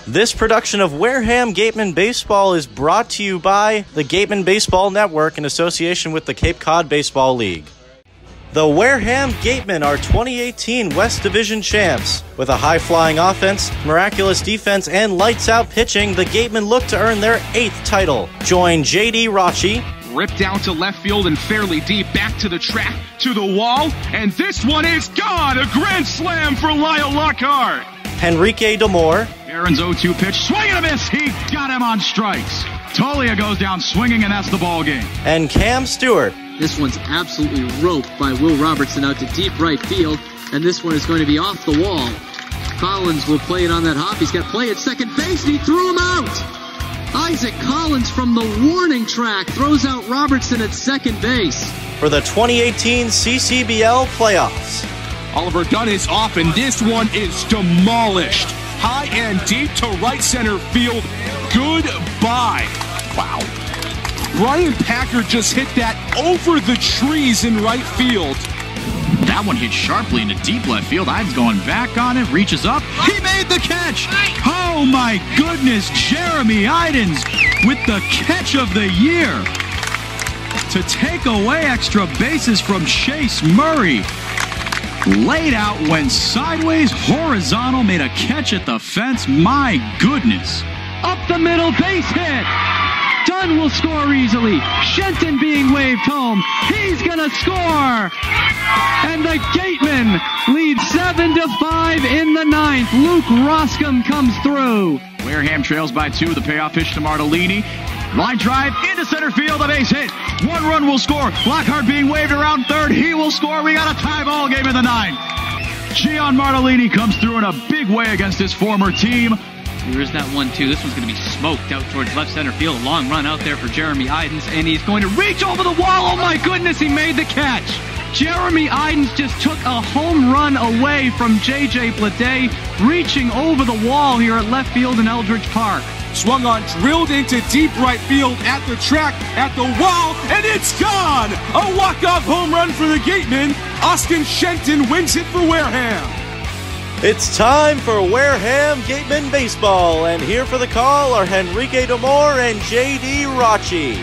This production of Wareham Gatemen Baseball is brought to you by the Gatemen Baseball Network in association with the Cape Cod Baseball League. The Wareham Gatemen are 2018 West Division champs. With a high-flying offense, miraculous defense, and lights-out pitching, the Gatemen look to earn their 8th title. Join J.D. Rachi. Ripped down to left field and fairly deep, back to the track, to the wall, and this one is gone! A grand slam for Lyle Lockhart! Henrique Demore. Aaron's 0-2 pitch, swing and a miss, he got him on strikes. Tolia goes down swinging, and that's the ball game. And Cam Stewart. This one's absolutely roped by Will Robertson out to deep right field, and this one is going to be off the wall. Collins will play it on that hop. He's got play at second base, and he threw him out. Isaac Collins from the warning track throws out Robertson at second base. For the 2018 CCBL playoffs. Oliver Dunn is off, and this one is demolished. High and deep to right center field. Goodbye. Wow. Brian Packer just hit that over the trees in right field. That one hit sharply into deep left field. Ives going back on it, reaches up. He made the catch. Oh my goodness, Jeremy Idens with the catch of the year. To take away extra bases from Chase Murray. Laid out, went sideways, horizontal, made a catch at the fence. My goodness. Up the middle, base hit. Dunn will score easily. Shenton being waved home. He's going to score. And the Gatemen lead 7-5 in the 9th. Luke Roscom comes through. Wareham trails by 2. The payoff pitch to Martellini. Line drive into center field. A base hit. 1 run will score. Lockhart being waved around third. He will score. We got a tie ball game in the 9th. Gian Martellini comes through in a big way against his former team. Here's that 1-2. This one's going to be smoked out towards left center field. A long run out there for Jeremy Idens, and he's going to reach over the wall. Oh my goodness, he made the catch. Jeremy Idens just took a home run away from J.J. Blade, reaching over the wall here at left field in Eldridge Park. Swung on, drilled into deep right field at the track, at the wall, and it's gone! A walk-off home run for the Gatemen. Austin Shenton wins it for Wareham. It's time for Wareham Gatemen Baseball, and here for the call are Henrique Demore and J.D. Rachi.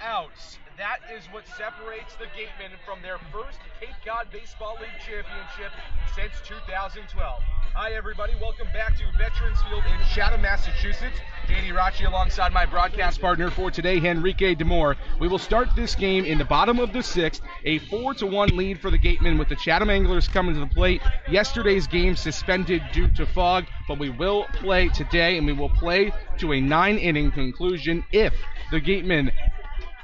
Outs. That is what separates the Gatemen from their first Cape Cod Baseball League championship since 2012. Hi everybody, welcome back to Veterans Field in Chatham, Massachusetts. J.D. Rachi alongside my broadcast partner for today, Henrique Demore. We will start this game in the bottom of the 6th, a 4-1 lead for the Gatemen with the Chatham Anglers coming to the plate. Yesterday's game suspended due to fog, but we will play today, and we will play to a 9-inning conclusion. If the Gatemen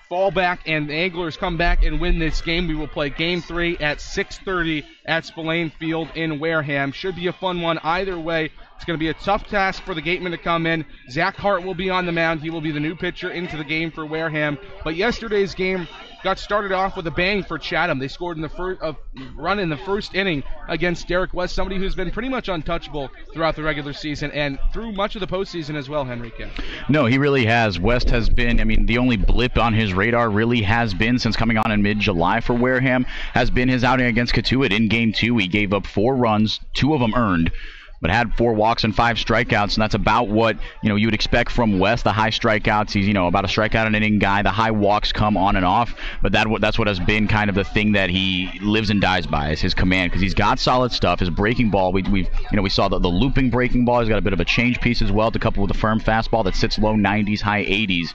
fall back and the Anglers come back and win this game, we will play Game 3 at 6:30 at Spillane Field in Wareham. Should be a fun one either way. It's going to be a tough task for the Gatemen to come in. Zach Hart will be on the mound. He will be the new pitcher into the game for Wareham. But yesterday's game got started off with a bang for Chatham. They scored in the run in the first inning against Derek West, somebody who's been pretty much untouchable throughout the regular season and through much of the postseason as well, Henrique. No, he really has. West has been, the only blip on his radar really has been since coming on in mid-July for Wareham has been his outing against Catuit. In Game 2, he gave up 4 runs, 2 of them earned, but had 4 walks and 5 strikeouts, and that's about what you would expect from West. The high strikeouts, he's about a strikeout an inning guy. The high walks come on and off, but that's what has been kind of the thing that he lives and dies by is his command, because he's got solid stuff. His breaking ball, we saw the looping breaking ball. He's got a bit of a change piece as well to couple with a firm fastball that sits low 90s, high 80s.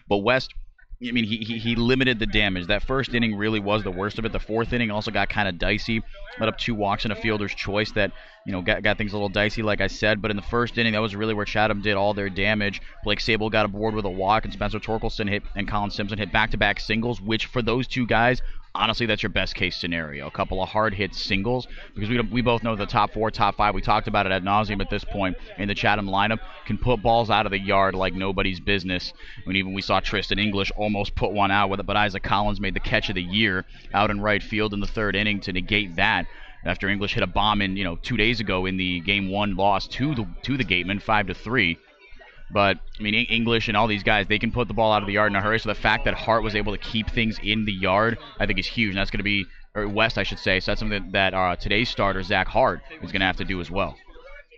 But West, he limited the damage. That first inning really was the worst of it. The 4th inning also got kind of dicey. Let up 2 walks and a fielder's choice that, got things a little dicey, like I said. But in the first inning, that was really where Chatham did all their damage. Blake Sable got aboard with a walk, and Spencer Torkelson and Colin Simpson hit back-to-back singles, which for those 2 guys, honestly, that's your best-case scenario. A couple of hard-hit singles, because we both know the top 4, top 5, we talked about it ad nauseum at this point, in the Chatham lineup, can put balls out of the yard like nobody's business. Even we saw Tristan English almost put one out with it, but Isaac Collins made the catch of the year out in right field in the 3rd inning to negate that. after English hit a bomb in 2 days ago in the Game 1 loss to the Gatemen 5-3. But, I mean, English and all these guys, they can put the ball out of the yard in a hurry. So the fact that Hart was able to keep things in the yard, I think is huge. And that's going to be, or West, I should say. So that's something that today's starter, Zach Hart, is going to have to do as well.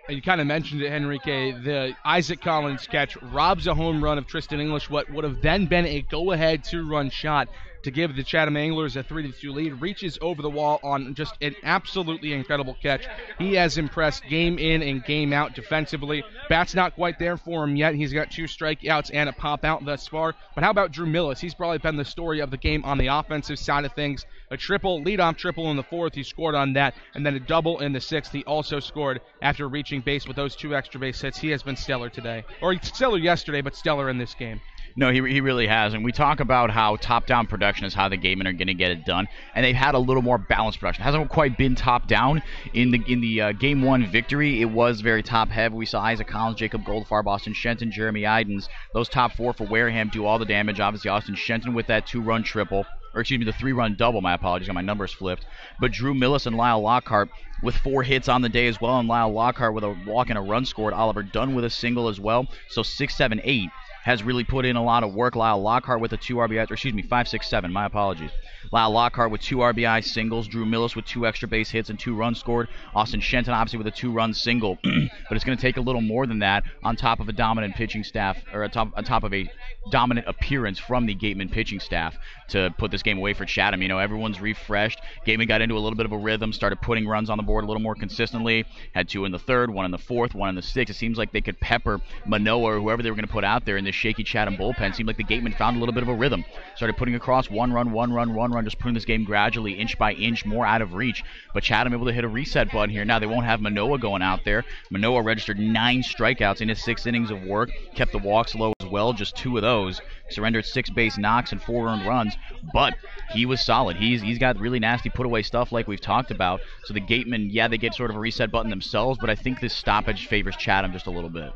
And you kind of mentioned it, Henrique. The Isaac Collins catch robs a home run of Tristan English, what would have then been a go-ahead 2-run shot to give the Chatham Anglers a 3-2 lead. Reaches over the wall on just an absolutely incredible catch. He has impressed game in and game out defensively. Bat's not quite there for him yet. He's got 2 strikeouts and a pop out thus far. But how about Drew Millis? He's probably been the story of the game on the offensive side of things. A leadoff triple in the 4th. He scored on that. And then a double in the 6th. He also scored after reaching base with those 2 extra base hits. He has been stellar today. Or stellar yesterday, but stellar in this game. No, he really has. And we talk about how top-down production is how the Gatemen are going to get it done. And they've had a little more balanced production. It hasn't quite been top-down. In the Game 1 victory, it was very top-heavy. We saw Isaac Collins, Jacob Goldfarb, Austin Shenton, Jeremy Idens. Those top 4 for Wareham do all the damage. Obviously, Austin Shenton with that 2-run triple. Or, excuse me, the 3-run double. My apologies. Got my numbers flipped. But Drew Millis and Lyle Lockhart with 4 hits on the day as well. And Lyle Lockhart with a walk and a run scored. Oliver Dunn with a single as well. So 6, 7, 8. Has really put in a lot of work. Lyle Lockhart with a 2 RBI, or excuse me, 5, 6, 7, my apologies. Lyle Lockhart with 2 RBI singles. Drew Millis with 2 extra base hits and 2 runs scored. Austin Shenton obviously with a 2-run single. But it's going to take a little more than that on top of a dominant pitching staff, or on top of a dominant appearance from the Gatemen pitching staff to put this game away for Chatham. Everyone's refreshed. Gatemen got into a little bit of a rhythm, started putting runs on the board a little more consistently. Had 2 in the 3rd, 1 in the 4th, 1 in the 6th. It seems like they could pepper Manoa or whoever they were going to put out there in this shaky Chatham bullpen. Seemed like the Gatemen found a little bit of a rhythm. Started putting across 1 run, just putting this game gradually, inch by inch, more out of reach. But Chatham able to hit a reset button here. Now they won't have Manoa going out there. Manoa registered 9 strikeouts in his 6 innings of work. Kept the walks low as well, just 2 of those. Surrendered 6 base knocks and 4 earned runs. But he was solid. He's got really nasty put-away stuff like we've talked about. So the Gatemen, they get sort of a reset button themselves, but I think this stoppage favors Chatham just a little bit.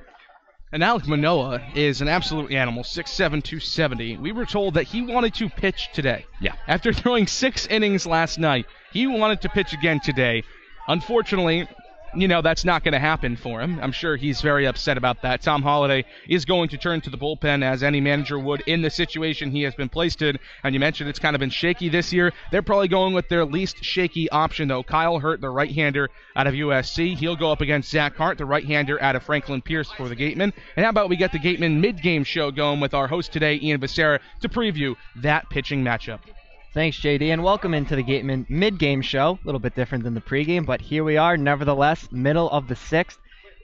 And Alec Manoa is an absolute animal, 6'7", 270. We were told that he wanted to pitch today. Yeah. After throwing 6 innings last night, he wanted to pitch again today. Unfortunately, that's not going to happen for him. I'm sure he's very upset about that. Tom Holliday is going to turn to the bullpen as any manager would in the situation he has been placed in. And you mentioned it's kind of been shaky this year. They're probably going with their least shaky option, though. Kyle Hurt, the right-hander out of USC. He'll go up against Zach Hart, the right-hander out of Franklin Pierce for the Gatemen. And how about we get the Gatemen mid-game show going with our host today, Ian Becerra, to preview that pitching matchup. Thanks, JD, and welcome into the Gatemen mid-game show. A little bit different than the pregame, but here we are, nevertheless, middle of the 6th.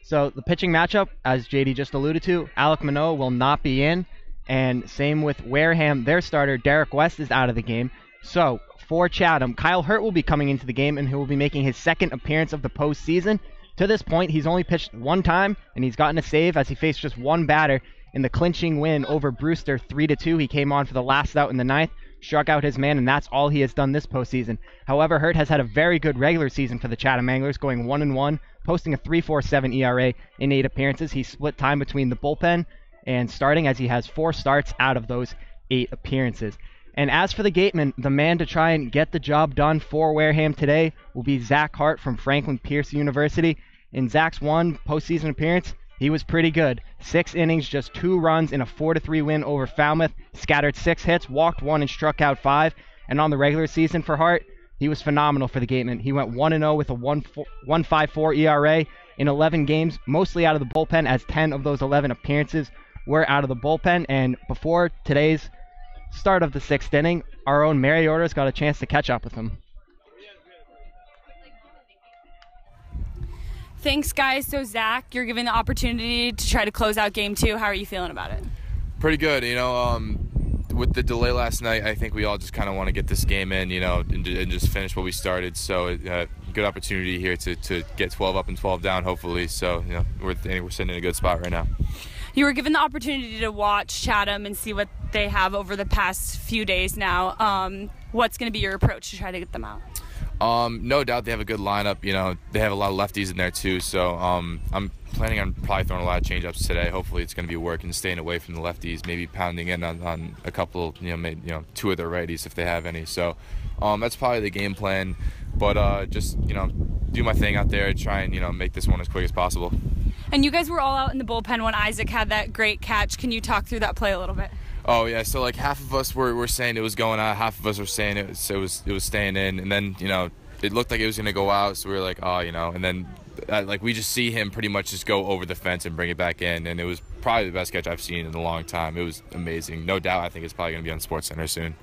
So the pitching matchup, as JD just alluded to, Alec Manoa will not be in, and same with Wareham. Their starter, Derek West, is out of the game. So for Chatham, Kyle Hurt will be coming into the game, and he will be making his 2nd appearance of the postseason. To this point, he's only pitched 1 time, and he's gotten a save as he faced just 1 batter in the clinching win over Brewster 3-2. He came on for the last out in the 9th. Struck out his man, and that's all he has done this postseason. However, Hurt has had a very good regular season for the Chatham Anglers, going 1-1, posting a 3.47 ERA in 8 appearances. He split time between the bullpen and starting, as he has 4 starts out of those 8 appearances. And as for the Gatemen, the man to try and get the job done for Wareham today will be Zach Hart from Franklin Pierce University. In Zach's 1 postseason appearance, he was pretty good. 6 innings, just 2 runs in a 4-3 win over Falmouth. Scattered 6 hits, walked 1, and struck out 5. And on the regular season for Hart, he was phenomenal for the Gatemen. He went 1-0 with a 1.54 ERA in 11 games, mostly out of the bullpen, as 10 of those 11 appearances were out of the bullpen. And before today's start of the 6th inning, our own Mariota's got a chance to catch up with him. Thanks, guys. So, Zach, you're given the opportunity to try to close out Game 2. How are you feeling about it? Pretty good. With the delay last night, I think we all just kind of want to get this game in, and just finish what we started. So, good opportunity here to get 12 up and 12 down, hopefully. So, we're sitting in a good spot right now. You were given the opportunity to watch Chatham and see what they have over the past few days now. What's going to be your approach to try to get them out? No doubt they have a good lineup. You know, they have a lot of lefties in there too. So I'm planning on probably throwing a lot of changeups today. Hopefully it's going to be working, staying away from the lefties, maybe pounding in on a couple, maybe, 2 of their righties if they have any. So that's probably the game plan. But just do my thing out there, try and make this one as quick as possible. And you guys were all out in the bullpen when Isaac had that great catch. Can you talk through that play a little bit? Oh yeah, so like half of us were saying it was going out, half of us were saying it was staying in, and then it looked like it was gonna go out, so we were like, and then we just see him pretty much just go over the fence and bring it back in, and it was probably the best catch I've seen in a long time. It was amazing. No doubt, I think it's probably gonna be on SportsCenter soon.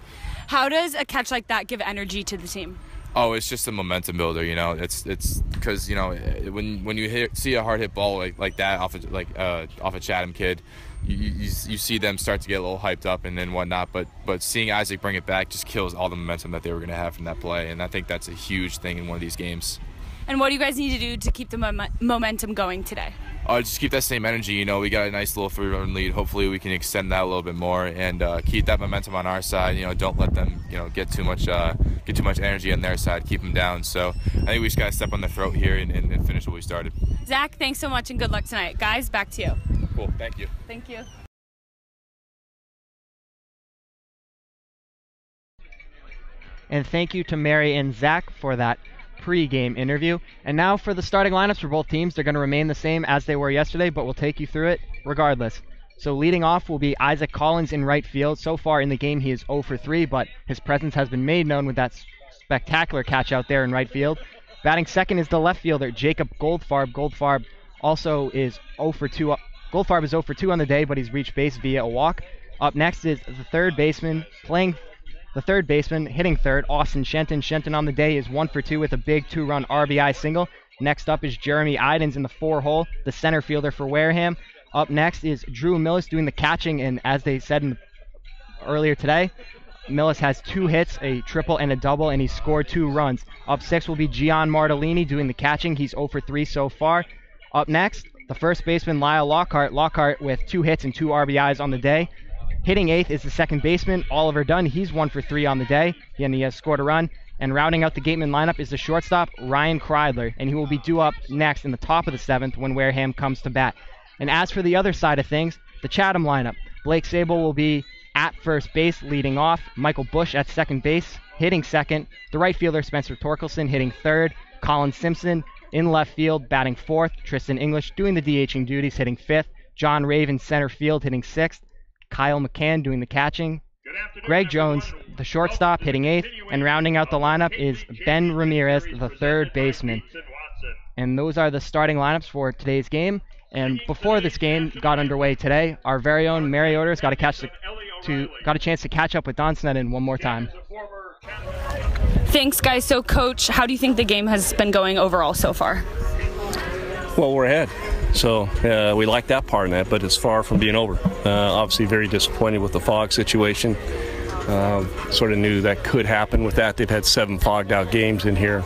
How does a catch like that give energy to the team? Oh, it's just a momentum builder, It's because when you see a hard hit ball like that off a Chatham kid, you see them start to get a little hyped up and then whatnot. But seeing Isaac bring it back just kills all the momentum that they were going to have from that play, and I think that's a huge thing in one of these games. And what do you guys need to do to keep the momentum going today? Just keep that same energy. We got a nice little 3-run lead. Hopefully we can extend that a little bit more and keep that momentum on our side. Don't let them get too much energy on their side. Keep them down. So I think we just got to step on their throat here and finish what we started. Zach, thanks so much and good luck tonight. Guys, back to you. Cool. Thank you. Thank you. And thank you to Mary and Zach for that pre-game interview. And now for the starting lineups for both teams. They're going to remain the same as they were yesterday, but we'll take you through it regardless. So leading off will be Isaac Collins in right field. So far in the game he is 0 for 3, but his presence has been made known with that spectacular catch out there in right field. Batting second is the left fielder, Jacob Goldfarb. Goldfarb also is 0 for 2. Goldfarb is 0 for 2 on the day, but he's reached base via a walk. Up next is the third baseman, hitting third, Austin Shenton. Shenton on the day is 1 for 2 with a big 2-run RBI single. Next up is Jeremy Idens in the 4-hole, the center fielder for Wareham. Up next is Drew Millis doing the catching, and as they said earlier today, Millis has 2 hits, a triple and a double, and he scored 2 runs. Up 6 will be Gian Martellini doing the catching. He's 0 for 3 so far. Up next, the first baseman, Lyle Lockhart. Lockhart with 2 hits and 2 RBIs on the day. Hitting 8th is the second baseman, Oliver Dunn. He's 1 for 3 on the day, and he has scored a run. And rounding out the Gateman lineup is the shortstop, Ryan Kreidler, and he will be due up next in the top of the 7th when Wareham comes to bat. And as for the other side of things, the Chatham lineup, Blake Sable will be at first base leading off, Michael Bush at second base, hitting second, the right fielder Spencer Torkelson hitting third, Colin Simpson in left field batting fourth, Tristan English doing the DHing duties hitting fifth, John Raven center field hitting sixth, Kyle McCann doing the catching, Greg Jones, the shortstop, hitting 8th, and rounding out the lineup is Ben Ramirez, the third baseman. And those are the starting lineups for today's game. And before this game got underway today, our very own Mary Orders got a chance to catch up with Don Sneddon one more time. Thanks, guys. So, Coach, how do you think the game has been going overall so far? Well, we're ahead. So we like that part in that, but it's far from being over. Obviously very disappointed with the fog situation. Sort of knew that could happen with that. They've had 7 fogged out games in here.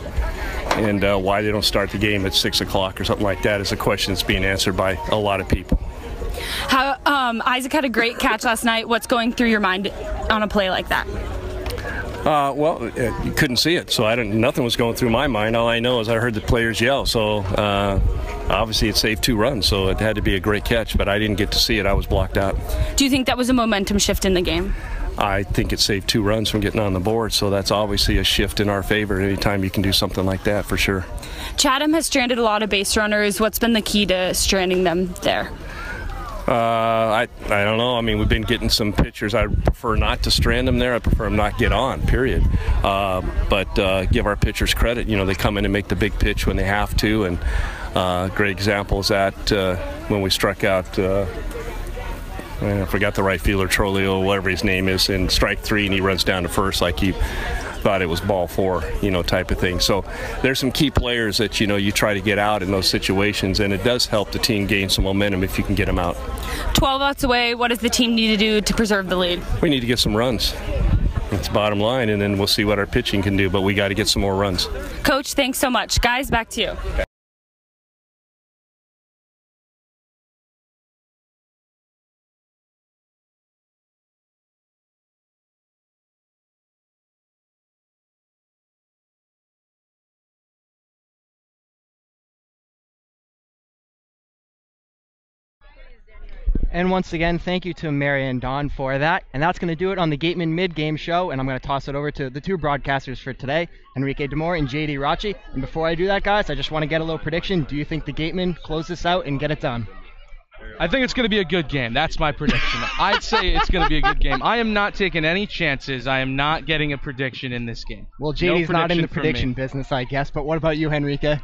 And why they don't start the game at 6 o'clock or something like that is a question that's being answered by a lot of people. Isaac had a great catch last night. What's going through your mind on a play like that? Well, you couldn't see it, so nothing was going through my mind. All I know is I heard the players yell. So obviously it saved 2 runs, so it had to be a great catch, but I didn't get to see it. I was blocked out. Do you think that was a momentum shift in the game? I think it saved 2 runs from getting on the board, so that's obviously a shift in our favor anytime you can do something like that, for sure. Chatham has stranded a lot of base runners. What's been the key to stranding them there? I don't know. I mean, we've been getting some pitchers. I prefer not to strand them there. I prefer them not get on, period. But give our pitchers credit. They come in and make the big pitch when they have to, and great example is that when we struck out I forgot the right fielder, Trolio, whatever his name is, in strike 3, and he runs down to first like he thought it was ball 4, type of thing. So there's some key players that, you try to get out in those situations, and it does help the team gain some momentum if you can get them out. 12 outs away, what does the team need to do to preserve the lead? We need to get some runs. That's the bottom line, and then we'll see what our pitching can do, but we got to get some more runs. Coach, thanks so much. Guys, back to you. And once again, thank you to Mary and Don for that. And that's going to do it on the Gatemen Mid-Game Show. And I'm going to toss it over to the two broadcasters for today, Enrique Demore and JD Rachi. And before I do that, guys, I just want to get a little prediction. Do you think the Gatemen close this out and get it done? I think it's going to be a good game. That's my prediction. I'd say it's going to be a good game. I am not taking any chances. I am not getting a prediction in this game. Well, JD's not in the prediction business, I guess. But what about you, Enrique?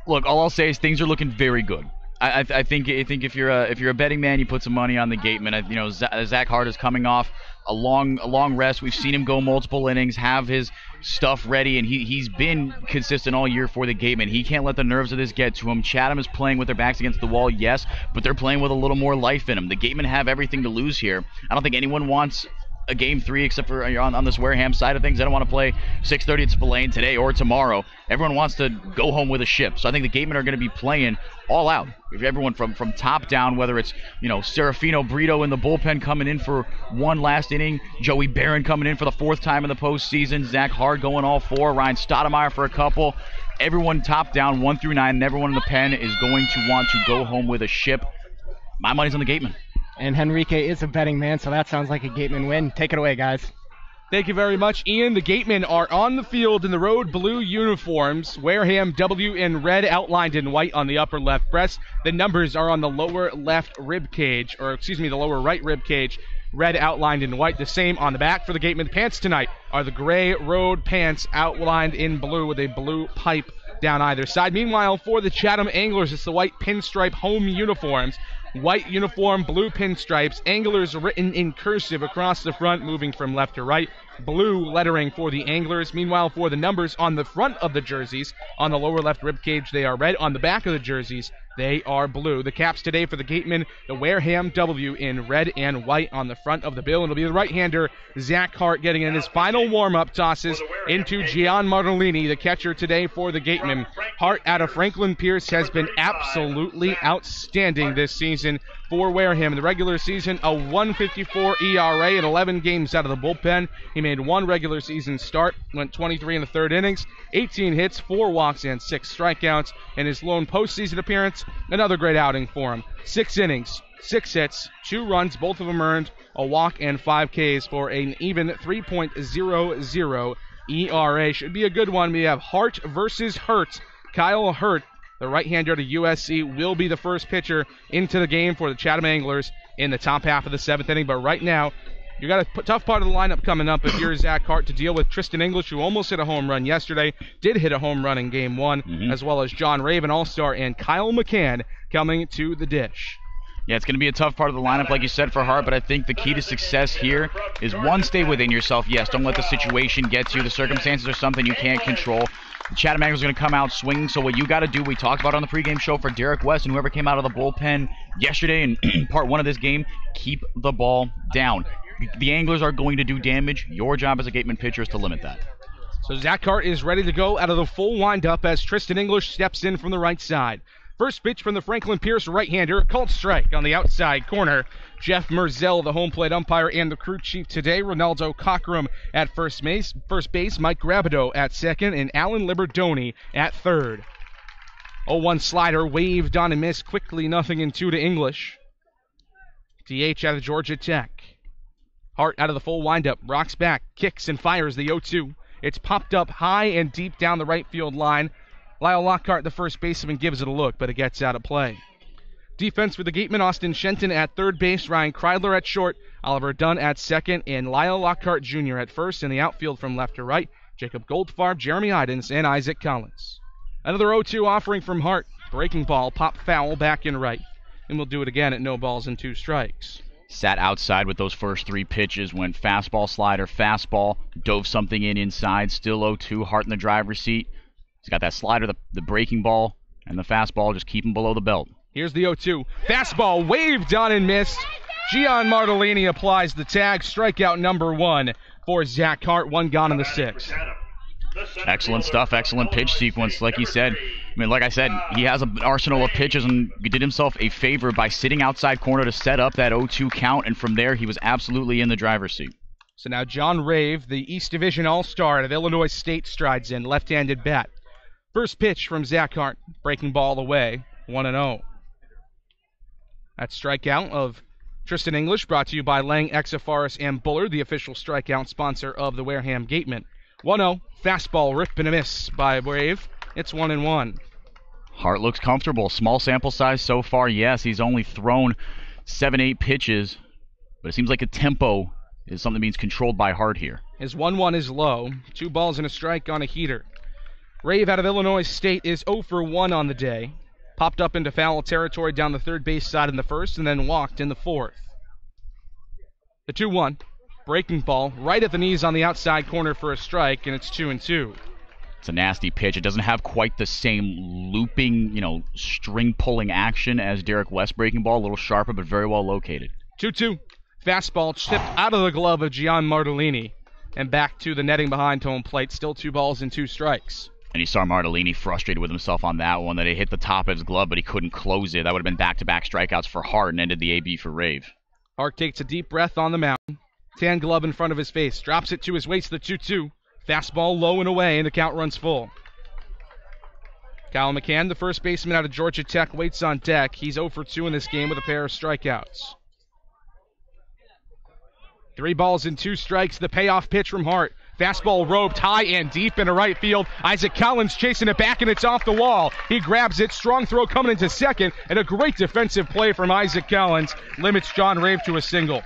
Look, all I'll say is things are looking very good. I think if you're a betting man, you put some money on the Gatemen. Zach Hart is coming off a long rest. We've seen him go multiple innings, have his stuff ready, and he's been consistent all year for the Gatemen. He can't let the nerves of this get to him. Chatham is playing with their backs against the wall, yes, but they're playing with a little more life in them. The Gatemen have everything to lose here. I don't think anyone wants a Game 3 except for on this Wareham side of things. They don't want to play 6:30 at Spillane today or tomorrow. Everyone wants to go home with a ship. So I think the Gatemen are going to be playing all out. Everyone from top down, whether it's Serafino Brito in the bullpen coming in for one last inning, Joey Barron coming in for the fourth time in the postseason, Zach Hart going all four, Ryan Stoudemire for a couple. Everyone top down 1 through 9, and everyone in the pen is going to want to go home with a ship. My money's on the Gatemen. And Enrique is a betting man, so that sounds like a Gatemen win. Take it away, guys. Thank you very much, Ian. The Gatemen are on the field in the road blue uniforms. Wareham W in red, outlined in white on the upper left breast. The numbers are on the lower left rib cage, the lower right rib cage. Red outlined in white. The same on the back for the Gatemen. Pants tonight are the gray road pants outlined in blue with a blue pipe down either side. Meanwhile, for the Chatham Anglers, it's the white pinstripe home uniforms. White uniform, blue pinstripes, Anglers written in cursive across the front, moving from left to right. Blue lettering for the Anglers. Meanwhile, for the numbers on the front of the jerseys, on the lower left ribcage, they are red. On the back of the jerseys, they are blue. The caps today for the Gatemen, the Wareham W in red and white on the front of the bill. And it'll be the right-hander, Zach Hart, getting in his final warm-up tosses into Gian Martellini, the catcher today for the Gatemen. Hart out of Franklin Pierce has been absolutely outstanding this season for Wareham. In the regular season, a 1.54 ERA in 11 games out of the bullpen. He made one regular season start, went 23 in the third innings, 18 hits, 4 walks, and 6 strikeouts. In his lone postseason appearance, another great outing for him. 6 innings, 6 hits, 2 runs, both of them earned, a walk, and 5 Ks for an even 3.00 ERA. Should be a good one. We have Hart versus Hurt. Kyle Hurt, the right-hander to USC, will be the first pitcher into the game for the Chatham Anglers in the top half of the 7th inning. But right now, you got a tough part of the lineup coming up if you're Zach Hart to deal with Tristan English, who almost hit a home run yesterday, did hit a home run in Game 1, as well as John Raven, All-Star, and Kyle McCann coming to the dish. Yeah, it's going to be a tough part of the lineup, like you said, for Hart, but I think the key to success here is, one, stay within yourself. Yes, don't let the situation get to you. The circumstances are something you can't control. The Chatham Anglers are going to come out swinging, so what you got to do, we talked about on the pregame show for Derek West and whoever came out of the bullpen yesterday in part 1 of this game, keep the ball down. The Anglers are going to do damage. Your job as a Gateman pitcher is to limit that. So Zach Hart is ready to go out of the full windup as Tristan English steps in from the right side. First pitch from the Franklin Pierce right-hander, called strike on the outside corner. Jeff Merzel, the home plate umpire and the crew chief today. Ronaldo Cockrum at first base, Mike Grabido at second, and Alan Liberdoni at third. 0-1 slider, waved on and missed quickly, 0-2 to English. DH out of Georgia Tech. Hart out of the full windup, rocks back, kicks and fires the 0-2. It's popped up high and deep down the right field line. Lyle Lockhart, the first baseman, gives it a look, but it gets out of play. Defense for the Gatemen, Austin Shenton at third base, Ryan Kreidler at short, Oliver Dunn at second, and Lyle Lockhart Jr. at first. In the outfield from left to right, Jacob Goldfarb, Jeremy Idens, and Isaac Collins. Another 0-2 offering from Hart. Breaking ball, pop foul, back in right. And we'll do it again at no balls and 2 strikes. Sat outside with those first 3 pitches, went fastball, slider, fastball, dove something inside, still 0-2, Hart in the driver's seat. He's got that slider, the breaking ball, and the fastball, just keep him below the belt. Here's the 0-2. Fastball waved on and missed. Gian Martellini applies the tag. Strikeout number 1 for Zach Hart. 1 gone in the 6th. Excellent stuff. Excellent pitch sequence. Like he said, like I said, he has an arsenal of pitches and did himself a favor by sitting outside corner to set up that 0-2 count, and from there he was absolutely in the driver's seat. So now John Rave, the East Division All-Star out of Illinois State, strides in, left-handed bat. First pitch from Zach Hart, breaking ball away, 1-0. That strikeout of Tristan English brought to you by Lang, Exafaris, and Bullard, the official strikeout sponsor of the Wareham Gatemen. 1-0, fastball, rip and a miss by Brave. It's 1-1. Hart looks comfortable. Small sample size so far, yes. He's only thrown 7-8 pitches, but it seems like a tempo is something being controlled by Hart here. His 1-1 is low. 2 balls and a strike on a heater. Rave out of Illinois State is 0 for 1 on the day. Popped up into foul territory down the third base side in the first and then walked in the fourth. The 2-1. Breaking ball right at the knees on the outside corner for a strike, and it's 2-2. It's a nasty pitch. It doesn't have quite the same looping, string pulling action as Derek West's breaking ball. A little sharper, but very well located. 2-2. Fastball chipped out of the glove of Gian Martellini and back to the netting behind home plate. Still 2 balls and 2 strikes. And you saw Martellini frustrated with himself on that one, that it hit the top of his glove, but he couldn't close it. That would have been back-to-back strikeouts for Hart and ended the AB for Rave. Hart takes a deep breath on the mound. Tan glove in front of his face. Drops it to his waist, the 2-2. Fastball low and away, and the count runs full. Kyle McCann, the first baseman out of Georgia Tech, waits on deck. He's 0 for 2 in this game with a pair of strikeouts. 3 balls and 2 strikes. The payoff pitch from Hart. Fastball roped high and deep into right field. Isaac Collins chasing it back, and it's off the wall. He grabs it. Strong throw coming into second, and a great defensive play from Isaac Collins limits John Rave to a single.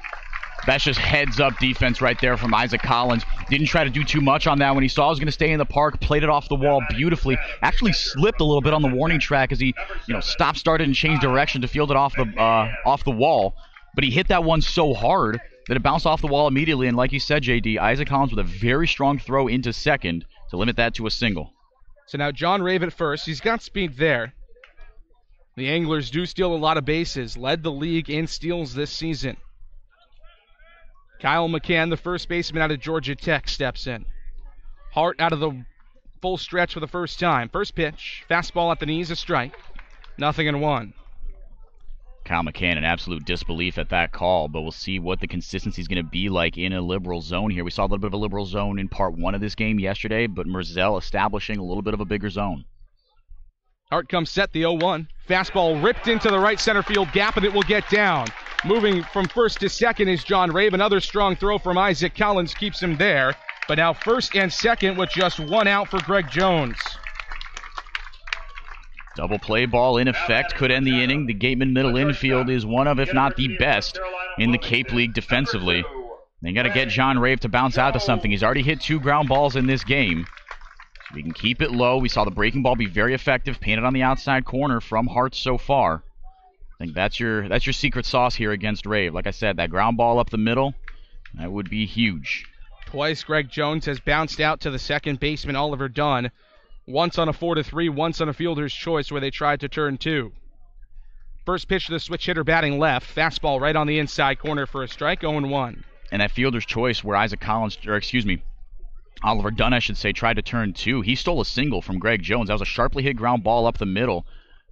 That's just heads-up defense right there from Isaac Collins. Didn't try to do too much on that when he saw it was going to stay in the park. Played it off the wall beautifully. Actually slipped a little bit on the warning track as he, stopped, started, and changed direction to field it off the wall. But he hit that one so hard that it bounced off the wall immediately. And like you said, JD, Isaac Collins with a very strong throw into second to limit that to a single. So now John Rave at first. He's got speed there. The Anglers do steal a lot of bases. Led the league in steals this season. Kyle McCann, the first baseman out of Georgia Tech, steps in. Hart out of the full stretch for the first time. First pitch, fastball at the knees, a strike. 0-1. Kyle McCann in absolute disbelief at that call, but we'll see what the consistency is going to be like in a liberal zone here. We saw a little bit of a liberal zone in part 1 of this game yesterday, but Merzel establishing a little bit of a bigger zone. Hart comes set, the 0-1. Fastball ripped into the right center field gap, and it will get down. Moving from first to second is John Rave. Another strong throw from Isaac Collins keeps him there. But now first and second with just 1 out for Greg Jones. Double play ball in effect could end the inning. The Gateman middle infield is one of, if not the best, in the Cape League defensively. They got to get John Rave to bounce out to something. He's already hit 2 ground balls in this game. So we can keep it low. We saw the breaking ball be very effective, painted on the outside corner from Hart so far. I think that's your secret sauce here against Rave. Like I said, that ground ball up the middle, that would be huge. Twice Greg Jones has bounced out to the second baseman, Oliver Dunn. Once on a 4-3, once on a fielder's choice where they tried to turn 2. First pitch to the switch hitter batting left. Fastball right on the inside corner for a strike, 0-1. And that fielder's choice where Oliver Dunn, I should say, tried to turn 2. He stole a single from Greg Jones. That was a sharply hit ground ball up the middle.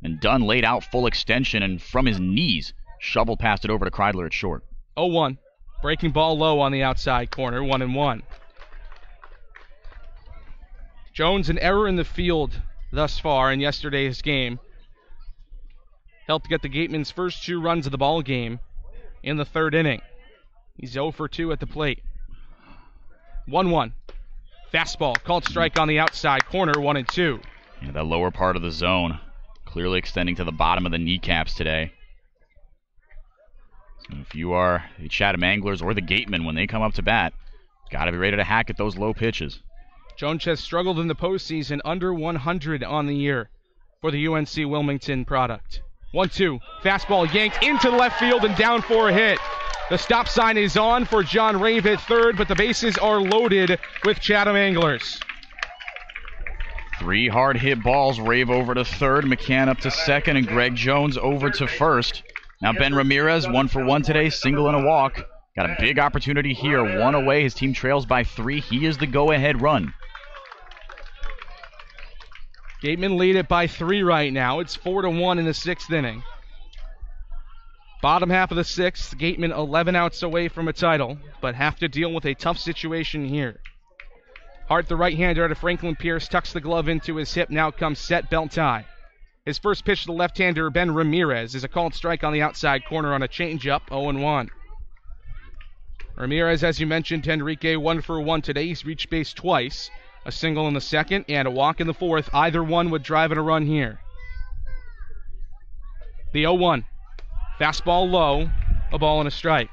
And Dunn laid out full extension and from his knees shoveled past it over to Kreidler at short. 0-1. Breaking ball low on the outside corner, 1-1. Jones, an error in the field thus far in yesterday's game, helped get the Gatemen's first 2 runs of the ball game in the 3rd inning. He's 0 for 2 at the plate. 1-1. Fastball, called strike on the outside corner, 1-2. Yeah, that lower part of the zone clearly extending to the bottom of the kneecaps today. So if you are the Chatham Anglers or the Gatemen, when they come up to bat, got to be ready to hack at those low pitches. Jones has struggled in the postseason, under 100 on the year for the UNC Wilmington product. 1-2, fastball yanked into left field and down for a hit. The stop sign is on for John Rave at third, but the bases are loaded with Chatham Anglers. 3 hard hit balls, Rave over to third, McCann up to second, and Greg Jones over to first. Now Ben Ramirez, 1 for 1 today, single and a walk. Got a big opportunity here, 1 away. His team trails by 3. He is the go-ahead run. Gatemen lead it by 3 right now. It's 4-1 in the 6th inning. Bottom half of the 6th, Gatemen 11 outs away from a title, but have to deal with a tough situation here. Hart, the right-hander out of Franklin Pierce, tucks the glove into his hip. Now comes set, belt tie. His first pitch to the left-hander, Ben Ramirez, is a called strike on the outside corner on a changeup, 0-1. Ramirez, as you mentioned, Henrique, 1 for 1 today. He's reached base twice. A single in the second and a walk in the fourth. Either one would drive in a run here. The 0-1. Fastball low, a ball and a strike.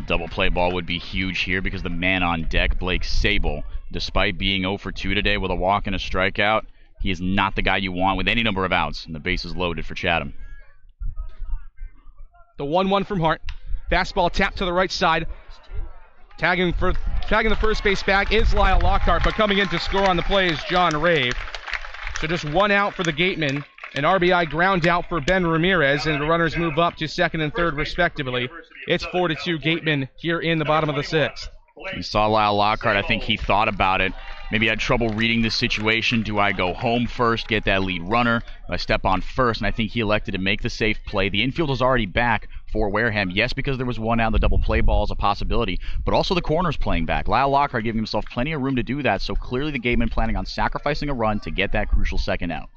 Double play ball would be huge here because the man on deck, Blake Sable, despite being 0 for 2 today with a walk and a strikeout, he is not the guy you want with any number of outs, and the base is loaded for Chatham. The 1-1 from Hart. Fastball tapped to the right side. Tagging the first base bag is Lyle Lockhart, but coming in to score on the play is John Rave. So just 1 out for the Gatemen. An RBI ground out for Ben Ramirez, and the runners move up to second and third respectively. It's 4-2 Gatemen here in the bottom of the 6th. You saw Lyle Lockhart. I think he thought about it. Maybe had trouble reading the situation. Do I go home first, get that lead runner? Do I step on first? And I think he elected to make the safe play. The infield was already back for Wareham. Yes, because there was 1 out, the double play ball is a possibility, but also the corner's playing back. Lyle Lockhart giving himself plenty of room to do that, so clearly the Gatemen planning on sacrificing a run to get that crucial second out.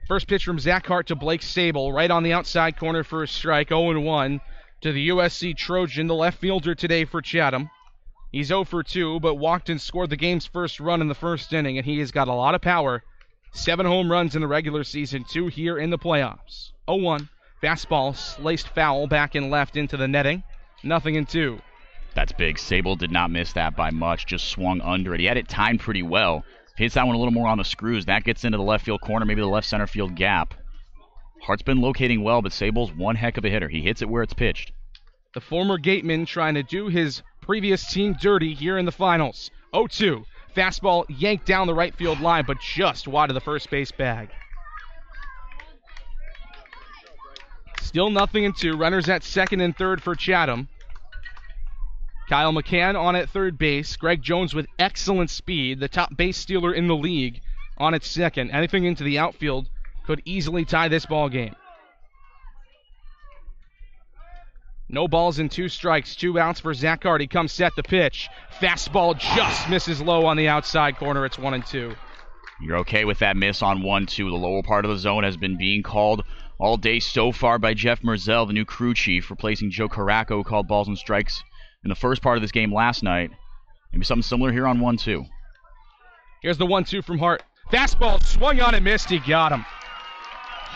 First pitch from Zach Hart to Blake Sable, right on the outside corner for a strike, 0-1 to the USC Trojan, the left fielder today for Chatham. He's 0 for 2, but walked and scored the game's first run in the first inning, and he has got a lot of power. 7 home runs in the regular season, 2 here in the playoffs. 0-1, fastball sliced foul back and left into the netting. 0-2. That's big. Sable did not miss that by much, just swung under it. He had it timed pretty well. Hits that one a little more on the screws. That gets into the left field corner, maybe the left center field gap. Hart's been locating well, but Sable's one heck of a hitter. He hits it where it's pitched. The former Gateman trying to do his previous team dirty here in the finals. 0-2. Fastball yanked down the right field line, but just wide of the first base bag. Still 0-2. Runners at second and third for Chatham. Kyle McCann on at third base. Greg Jones with excellent speed, the top base stealer in the league, on at second. Anything into the outfield could easily tie this ball game. No balls and 2 strikes, 2 outs for Zach Hart. He comes set the pitch. Fastball just misses low on the outside corner. It's 1-2. You're okay with that miss on 1-2. The lower part of the zone has been being called all day so far by Jeff Merzel, the new crew chief, replacing Joe Caraco, who called balls and strikes in the first part of this game last night. Maybe something similar here on 1-2. Here's the 1-2 from Hart. Fastball swung on and missed. He got him.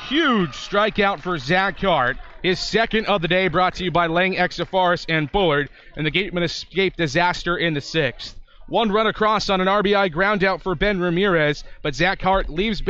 Huge strikeout for Zach Hart. His second of the day, brought to you by Lang, Exafaris, and Bullard. And the Gatemen escape disaster in the 6th. 1 run across on an RBI ground out for Ben Ramirez, but Zach Hart leaves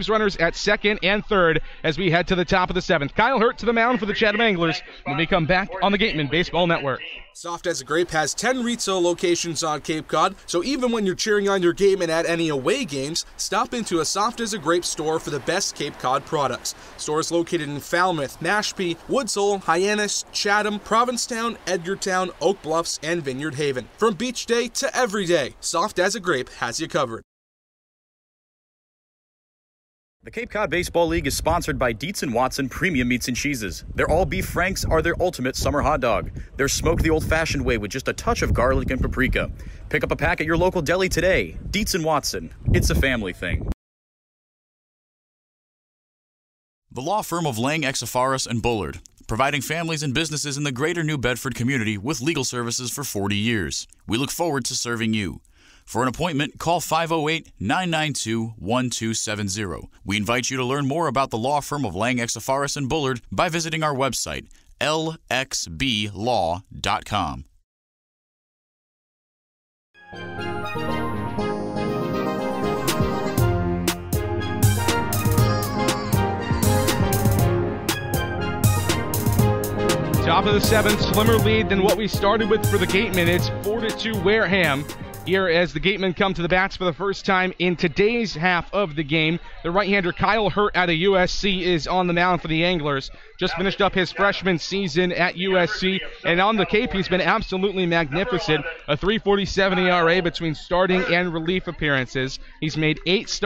runners at second and third as we head to the top of the 7th. Kyle Hurt to the mound for the Chatham Anglers when we come back on the Gatemen Baseball Network. Soft as a Grape has 10 retail locations on Cape Cod, so even when you're cheering on your Gatemen at any away games, stop into a Soft as a Grape store for the best Cape Cod products. Stores located in Falmouth, Mashpee, Woods Hole, Hyannis, Chatham, Provincetown, Edgartown, Oak Bluffs, and Vineyard Haven. From beach day to every day, Soft as a Grape has you covered. The Cape Cod Baseball League is sponsored by Dietz & Watson Premium Meats and Cheeses. Their all-beef Franks are their ultimate summer hot dog. They're smoked the old-fashioned way with just a touch of garlic and paprika. Pick up a pack at your local deli today. Dietz & Watson. It's a family thing. The law firm of Lang, Exafaris, and Bullard, providing families and businesses in the greater New Bedford community with legal services for 40 years. We look forward to serving you. For an appointment, call 508-992-1270. We invite you to learn more about the law firm of Lang, Exafaris, and Bullard by visiting our website, lxblaw.com. Top of the 7th, slimmer lead than what we started with for the Gatemen. It's 4-2 Wareham. Here as the Gatemen come to the bats for the first time in today's half of the game. The right-hander Kyle Hurt out of USC is on the mound for the Anglers. Just finished up his freshman season at USC, and on the Cape he's been absolutely magnificent. A 3.47 ERA between starting and relief appearances. He's made 8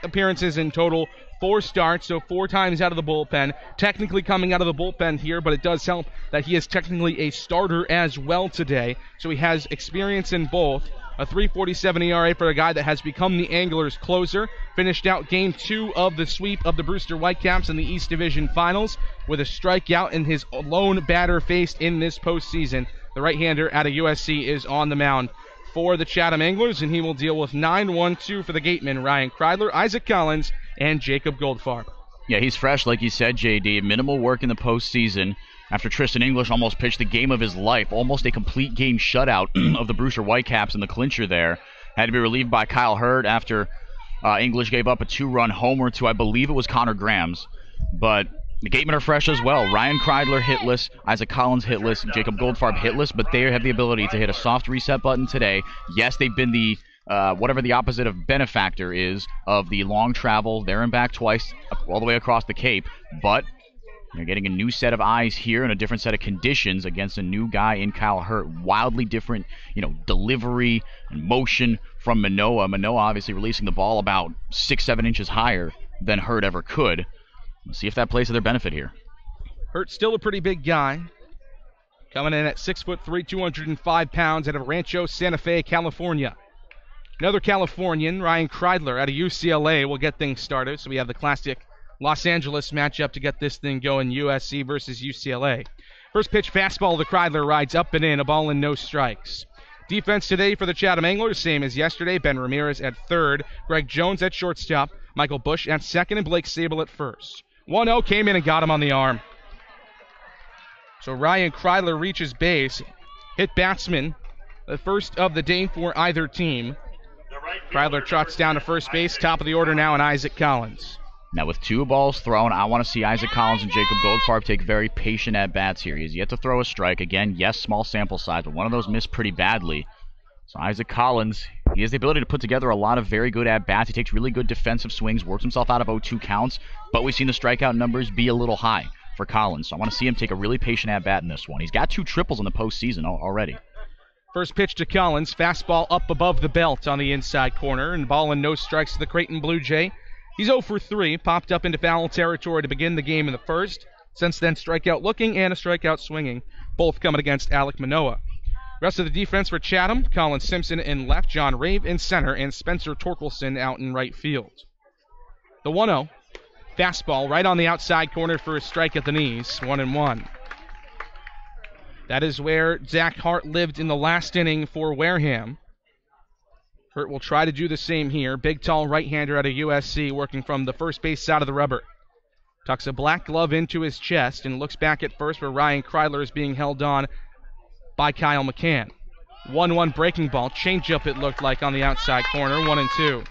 appearances in total 4 starts, so 4 times out of the bullpen. Technically coming out of the bullpen here, but it does help that he is technically a starter as well today. So he has experience in both. A 3.47 ERA for a guy that has become the Anglers' closer. Finished out Game 2 of the sweep of the Brewster Whitecaps in the East Division Finals with a strikeout in his lone batter faced in this postseason. The right-hander out of USC is on the mound for the Chatham Anglers, and he will deal with 9-1-2 for the Gatemen. Ryan Kreidler, Isaac Collins, and Jacob Goldfarb. Yeah, he's fresh, like you said, JD. Minimal work in the postseason after Tristan English almost pitched the game of his life, almost a complete game shutout of the Brewster Whitecaps in the clincher there. Had to be relieved by Kyle Hurd after English gave up a 2-run homer to, I believe it was Connor Grams. But the Gatemen are fresh as well. Ryan Kreidler hitless, Isaac Collins hitless, Jacob Goldfarb hitless, but they have the ability to hit a soft reset button today. Yes, they've been the whatever the opposite of benefactor is of the long travel there and back twice all the way across the Cape, but they're getting a new set of eyes here and a different set of conditions against a new guy in Kyle Hurt. Wildly different, delivery and motion from Manoah. Manoah obviously releasing the ball about 6-7 inches higher than Hurt ever could. Let's see if that plays to their benefit here. Hurt's still a pretty big guy. Coming in at 6'3", 205 pounds out of Rancho Santa Fe, California. Another Californian, Ryan Kreidler out of UCLA, will get things started. So we have the classic Los Angeles matchup to get this thing going, USC versus UCLA. First pitch fastball to Kreidler, rides up and in, a ball and no strikes. Defense today for the Chatham Anglers, same as yesterday. Ben Ramirez at third, Greg Jones at shortstop, Michael Bush at second, and Blake Sable at first. 1-0 came in and got him on the arm. So Ryan Kreidler reaches base. Hit batsman, the first of the day for either team. Kreidler trots down to first base. Top of the order now, and Isaac Collins. Now with 2 balls thrown, I want to see Isaac Collins and Jacob Goldfarb take very patient at-bats here. He has yet to throw a strike. Again, yes, small sample size, but one of those missed pretty badly. So Isaac Collins, he has the ability to put together a lot of very good at-bats. He takes really good defensive swings, works himself out of 0-2 counts, but we've seen the strikeout numbers be a little high for Collins. So I want to see him take a really patient at-bat in this one. He's got 2 triples in the postseason already. First pitch to Collins, fastball up above the belt on the inside corner, and ball and no strikes to the Creighton Blue Jay. He's 0 for 3, popped up into foul territory to begin the game in the first. Since then, strikeout looking and a strikeout swinging, both coming against Alec Manoah. Rest of the defense for Chatham, Colin Simpson in left, John Rave in center, and Spencer Torkelson out in right field. The 1-0, fastball right on the outside corner for a strike at the knees, 1-1. That is where Zach Hart lived in the last inning for Wareham. Hurt will try to do the same here. Big, tall right-hander out of USC working from the first base side of the rubber. Tucks a black glove into his chest and looks back at first where Ryan Kreidler is being held on by Kyle McCann. 1-1 breaking ball. Changeup it looked like on the outside corner. 1-2.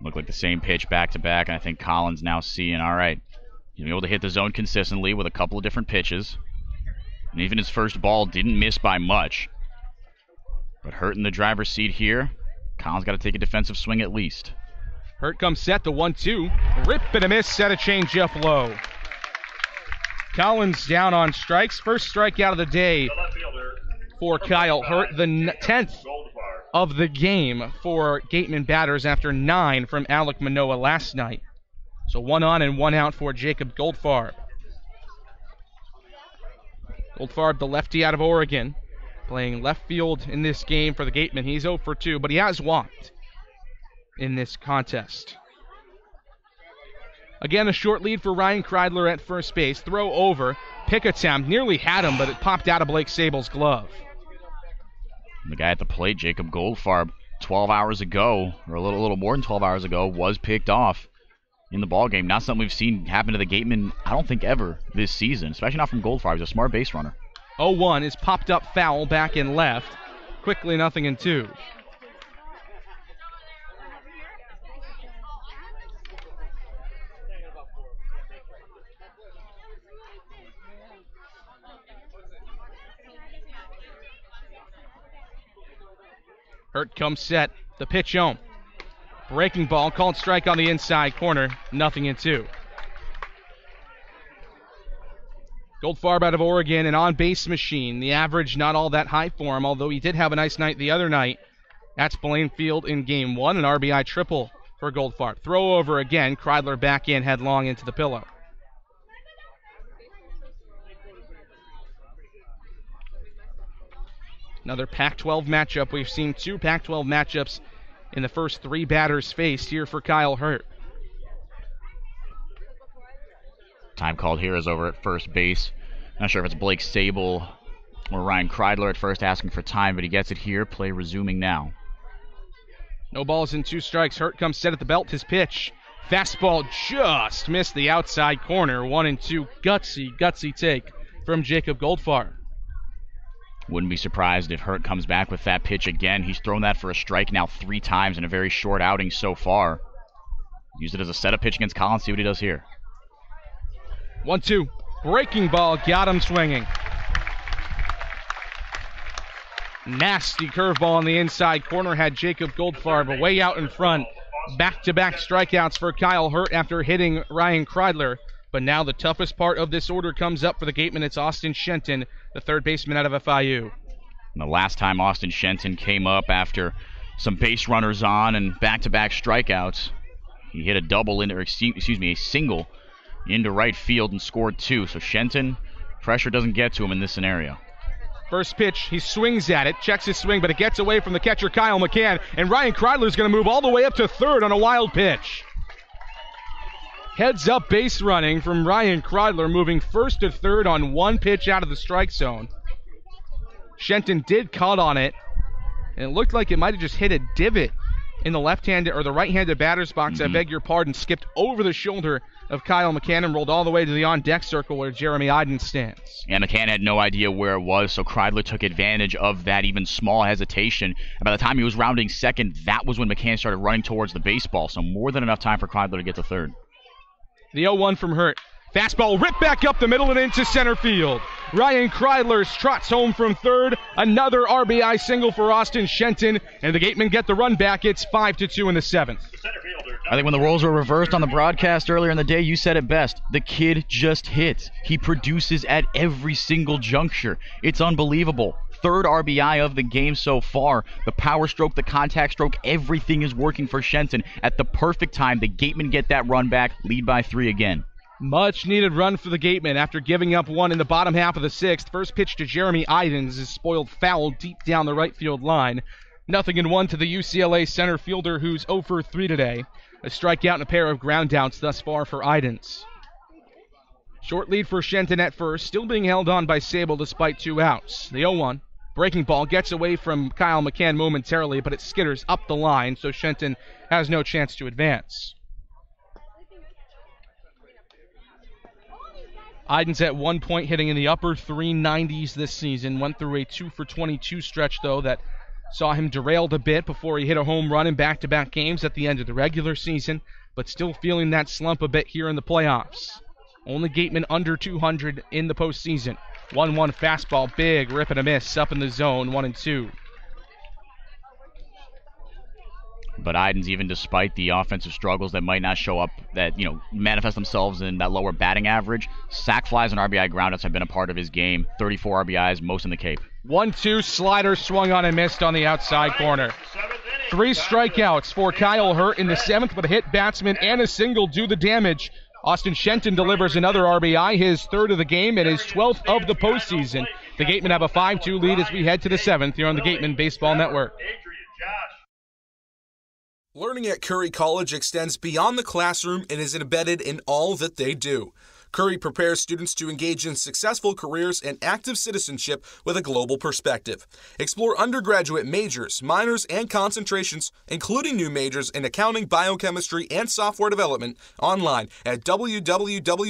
Look like the same pitch back-to-back, and I think Collins now seeing, all right, he's been able to hit the zone consistently with a couple of different pitches. And even his first ball didn't miss by much. But Hurt in the driver's seat here. Collins got to take a defensive swing at least. Hurt comes set, the 1-2. Rip and a miss, set a changeup low. Collins down on strikes. First strikeout of the day for Kyle Hurt. The 10th of the game for Gatemen batters after 9 from Alec Manoah last night. So 1 on and 1 out for Jacob Goldfarb. Goldfarb, the lefty out of Oregon, playing left field in this game for the Gatemen. He's 0 for 2, but he has walked in this contest. Again, a short lead for Ryan Kreidler at first base. Throw over. Pick attempt. Nearly had him, but it popped out of Blake Sable's glove. The guy at the plate, Jacob Goldfarb, 12 hours ago, or a little more than 12 hours ago, was picked off in the ballgame. Not something we've seen happen to the Gatemen, I don't think, ever this season, especially not from Goldfarb. He's a smart base runner. 0-1 is popped up foul back in left. Quickly 0-2. Hurt comes set. The pitch home. Breaking ball. Called strike on the inside corner. 0-2. Goldfarb out of Oregon, an on-base machine. The average not all that high for him, although he did have a nice night the other night. That's Blaine Field in Game 1, an RBI triple for Goldfarb. Throw over again. Kreidler back in, headlong into the pillow. Another Pac-12 matchup. We've seen 2 Pac-12 matchups in the first 3 batters faced here for Kyle Hurt. Time called here is over at first base. Not sure if it's Blake Sable or Ryan Kreidler at first asking for time, but he gets it here. Play resuming now. No balls and 2 strikes. Hurt comes set at the belt. His pitch. Fastball just missed the outside corner. 1-2. Gutsy take from Jacob Goldfarb. Wouldn't be surprised if Hurt comes back with that pitch again. He's thrown that for a strike now 3 times in a very short outing so far. Use it as a setup pitch against Collins. See what he does here. 1-2. Breaking ball. Got him swinging. Nasty curveball on the inside corner. Had Jacob Goldfarb way out in front. Back-to-back strikeouts for Kyle Hurt after hitting Ryan Kreidler. But now the toughest part of this order comes up for the Gatemen. It's Austin Shenton, the third baseman out of FIU. And the last time Austin Shenton came up after some base runners on and back-to-back strikeouts, he hit a a single into right field and scored 2. So Shenton, pressure doesn't get to him in this scenario. First pitch, he swings at it, checks his swing, but it gets away from the catcher Kyle McCann, and Ryan Kreidler's going to move all the way up to third on a wild pitch. Heads up base running from Ryan Kreidler, moving first to third on 1 pitch out of the strike zone. Shenton did cut on it, and it looked like it might have just hit a divot in the left-handed or the right-handed batter's box. I beg your pardon. Skipped over the shoulder of Kyle McCann and rolled all the way to the on-deck circle where Jeremy Iden stands. Yeah, McCann had no idea where it was, so Kreidler took advantage of that even small hesitation. And by the time he was rounding second, that was when McCann started running towards the baseball, so more than enough time for Kreidler to get to third. The 0-1 from Hurt. Fastball ripped back up the middle and into center field. Ryan Kreidler trots home from third. Another RBI single for Austin Shenton, and the Gatemen get the run back. It's 5-2 in the 7th. I think when the roles were reversed on the broadcast earlier in the day, you said it best. The kid just hits. He produces at every single juncture. It's unbelievable. Third RBI of the game so far. The power stroke, the contact stroke, everything is working for Shenton. At the perfect time, the Gatemen get that run back, lead by 3 again. Much needed run for the Gatemen after giving up 1 in the bottom half of the 6th. First pitch to Jeremy Idens is spoiled foul deep down the right field line. 0-1 to the UCLA center fielder who's 0 for 3 today. A strikeout and a pair of ground outs thus far for Idens. Short lead for Shenton at first, still being held on by Sable despite 2 outs. The 0-1. Breaking ball gets away from Kyle McCann momentarily, but it skitters up the line, so Shenton has no chance to advance. Idens at 1 point hitting in the upper 390s this season. Went through a 2 for 22 stretch, though, that saw him derailed a bit before he hit a home run in back-to-back games at the end of the regular season, but still feeling that slump a bit here in the playoffs. Only Gatemen under 200 in the postseason. 1-1 fastball, big rip and a miss up in the zone, 1-2. But Idens, even despite the offensive struggles that might not show up, that, manifest themselves in that lower batting average, sac flies and RBI groundouts have been a part of his game. 34 RBIs, most in the Cape. 1-2 slider swung on and missed on the outside corner. 3 strikeouts for Kyle Hurt in the 7th, but a hit batsman and a single do the damage. Austin Shenton delivers another RBI, his 3rd of the game and his 12th of the postseason. The Gatemen have a 5-2 lead as we head to the 7th here on the Gatemen Baseball Network. Learning at Curry College extends beyond the classroom and is embedded in all that they do. Curry prepares students to engage in successful careers and active citizenship with a global perspective. Explore undergraduate majors, minors, and concentrations, including new majors in accounting, biochemistry, and software development, online at www.curry.edu.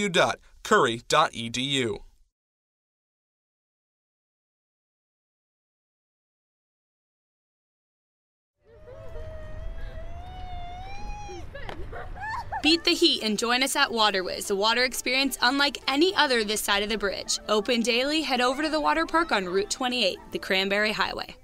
Beat the heat and join us at Waterways, a water experience unlike any other this side of the bridge. Open daily, head over to the water park on Route 28, the Cranberry Highway.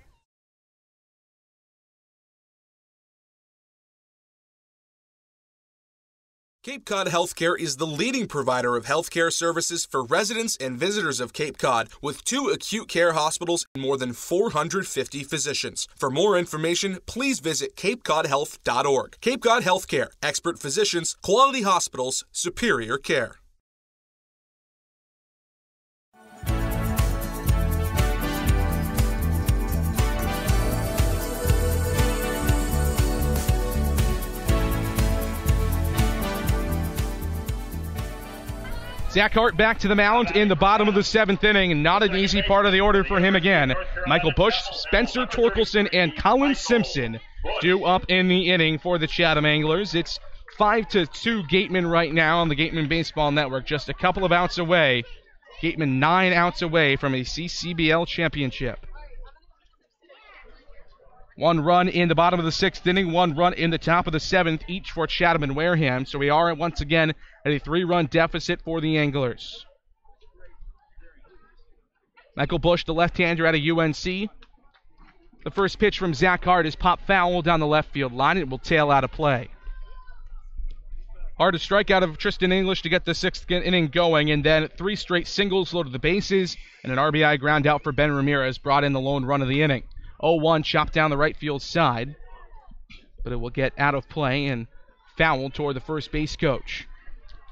Cape Cod Healthcare is the leading provider of healthcare services for residents and visitors of Cape Cod, with 2 acute care hospitals and more than 450 physicians. For more information, please visit capecodhealth.org. Cape Cod Healthcare, expert physicians, quality hospitals, superior care. Zach Hart back to the mound in the bottom of the 7th inning. Not an easy part of the order for him again. Michael Bush, Spencer Torkelson, and Colin Simpson due up in the inning for the Chatham Anglers. It's 5-2 Gatemen right now on the Gatemen Baseball Network. Just a couple of outs away. Gatemen 9 outs away from a CCBL championship. 1 run in the bottom of the 6th inning, 1 run in the top of the 7th, each for Chatham and Wareham. So we are once again at a 3-run deficit for the Anglers. Michael Bush, the left-hander out of UNC. The first pitch from Zach Hart is pop foul down the left field line. It will tail out of play. Hard to strike out of Tristan English to get the 6th inning going, and then 3 straight singles loaded the bases, and an RBI ground out for Ben Ramirez brought in the lone run of the inning. 0-1 chopped down the right field side, but it will get out of play and foul toward the first base coach.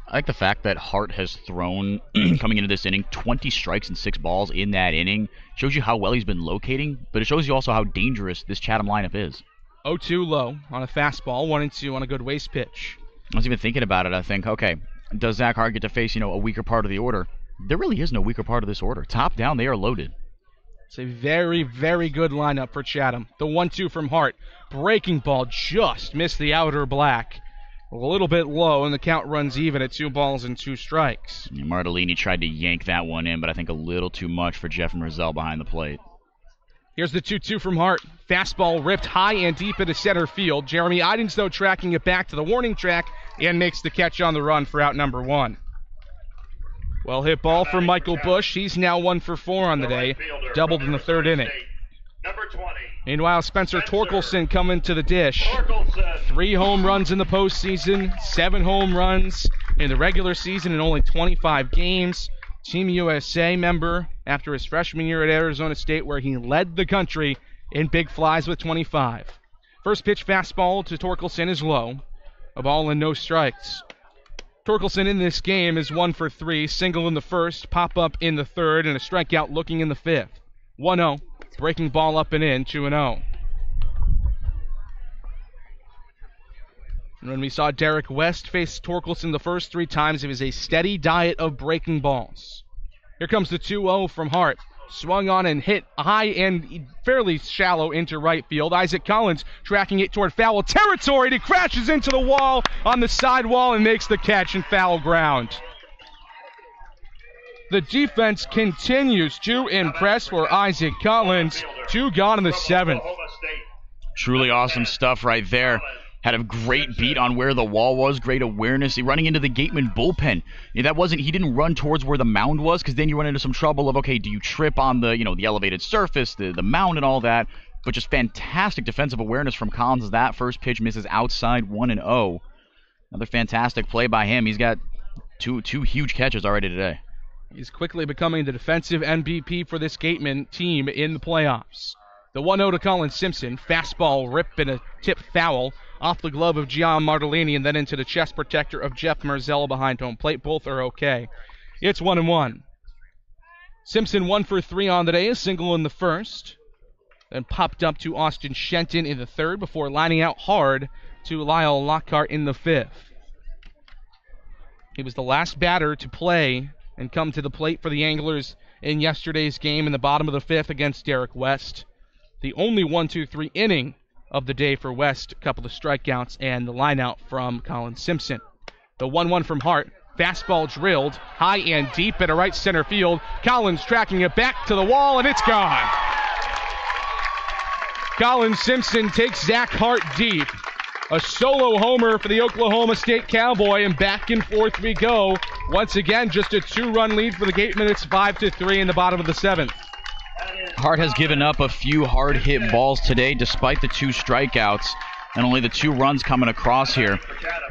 I like the fact that Hart has thrown, coming into this inning, 20 strikes and 6 balls in that inning. Shows you how well he's been locating, but it shows you also how dangerous this Chatham lineup is. 0-2 low on a fastball, 1-2 on a good waste pitch. I was even thinking about it. I think, okay, does Zach Hart get to face, a weaker part of the order? There really is no weaker part of this order. Top down, they are loaded. It's a very, very good lineup for Chatham. The 1-2 from Hart. Breaking ball just missed the outer black. A little bit low, and the count runs even at 2 balls and 2 strikes. Martellini tried to yank that one in, but I think a little too much for Jeff Merzel behind the plate. Here's the 2-2 from Hart. Fastball ripped high and deep into center field. Jeremy Idens, though, tracking it back to the warning track and makes the catch on the run for out number 1. Well hit ball from Michael Bush. He's now 1 for 4 on the day. Doubled in the 3rd inning. Meanwhile, Spencer Torkelson coming to the dish. 3 home runs in the postseason, 7 home runs in the regular season in only 25 games. Team USA member after his freshman year at Arizona State, where he led the country in big flies with 25. First pitch fastball to Torkelson is low. A ball and no strikes. Torkelson in this game is 1 for 3, single in the first, pop up in the 3rd, and a strikeout looking in the 5th. 1-0, breaking ball up and in, 2-0. And when we saw Derek West face Torkelson the first 3 times, it was a steady diet of breaking balls. Here comes the 2-0 from Hart. Swung on and hit high and fairly shallow into right field. Isaac Collins tracking it toward foul territory. It crashes into the wall on the side wall and makes the catch in foul ground. The defense continues to impress for Isaac Collins. 2 gone in the 7th. Truly awesome stuff right there. Had a great beat on where the wall was, great awareness. Running into the Gateman bullpen. He didn't run towards where the mound was, because then you run into some trouble of, okay, do you trip on the, the elevated surface, the mound and all that. But just fantastic defensive awareness from Collins as that first pitch misses outside 1-0. Another fantastic play by him. He's got two huge catches already today. He's quickly becoming the defensive MVP for this Gateman team in the playoffs. The 1-0 to Colin Simpson. Fastball rip and a tip foul off the glove of Gian Martellini and then into the chest protector of Jeff Merzel behind home plate. Both are okay. It's 1-1. Simpson 1 for 3 on the day, a single in the first. Then popped up to Austin Shenton in the 3rd before lining out hard to Lyle Lockhart in the 5th. He was the last batter to play and come to the plate for the Anglers in yesterday's game in the bottom of the 5th against Derek West. The only 1-2-3 inning of the day for West, a couple of strikeouts, and the lineout from Colin Simpson. The 1-1 from Hart. Fastball drilled high and deep into right center field. Collins tracking it back to the wall, and it's gone. Colin Simpson takes Zach Hart deep. A solo homer for the Oklahoma State Cowboy, and back and forth we go. Once again, just a 2-run lead for the Gatemen. It's 5-3 in the bottom of the 7th. Hart has given up a few hard-hit balls today despite the 2 strikeouts. and only the 2 runs coming across here.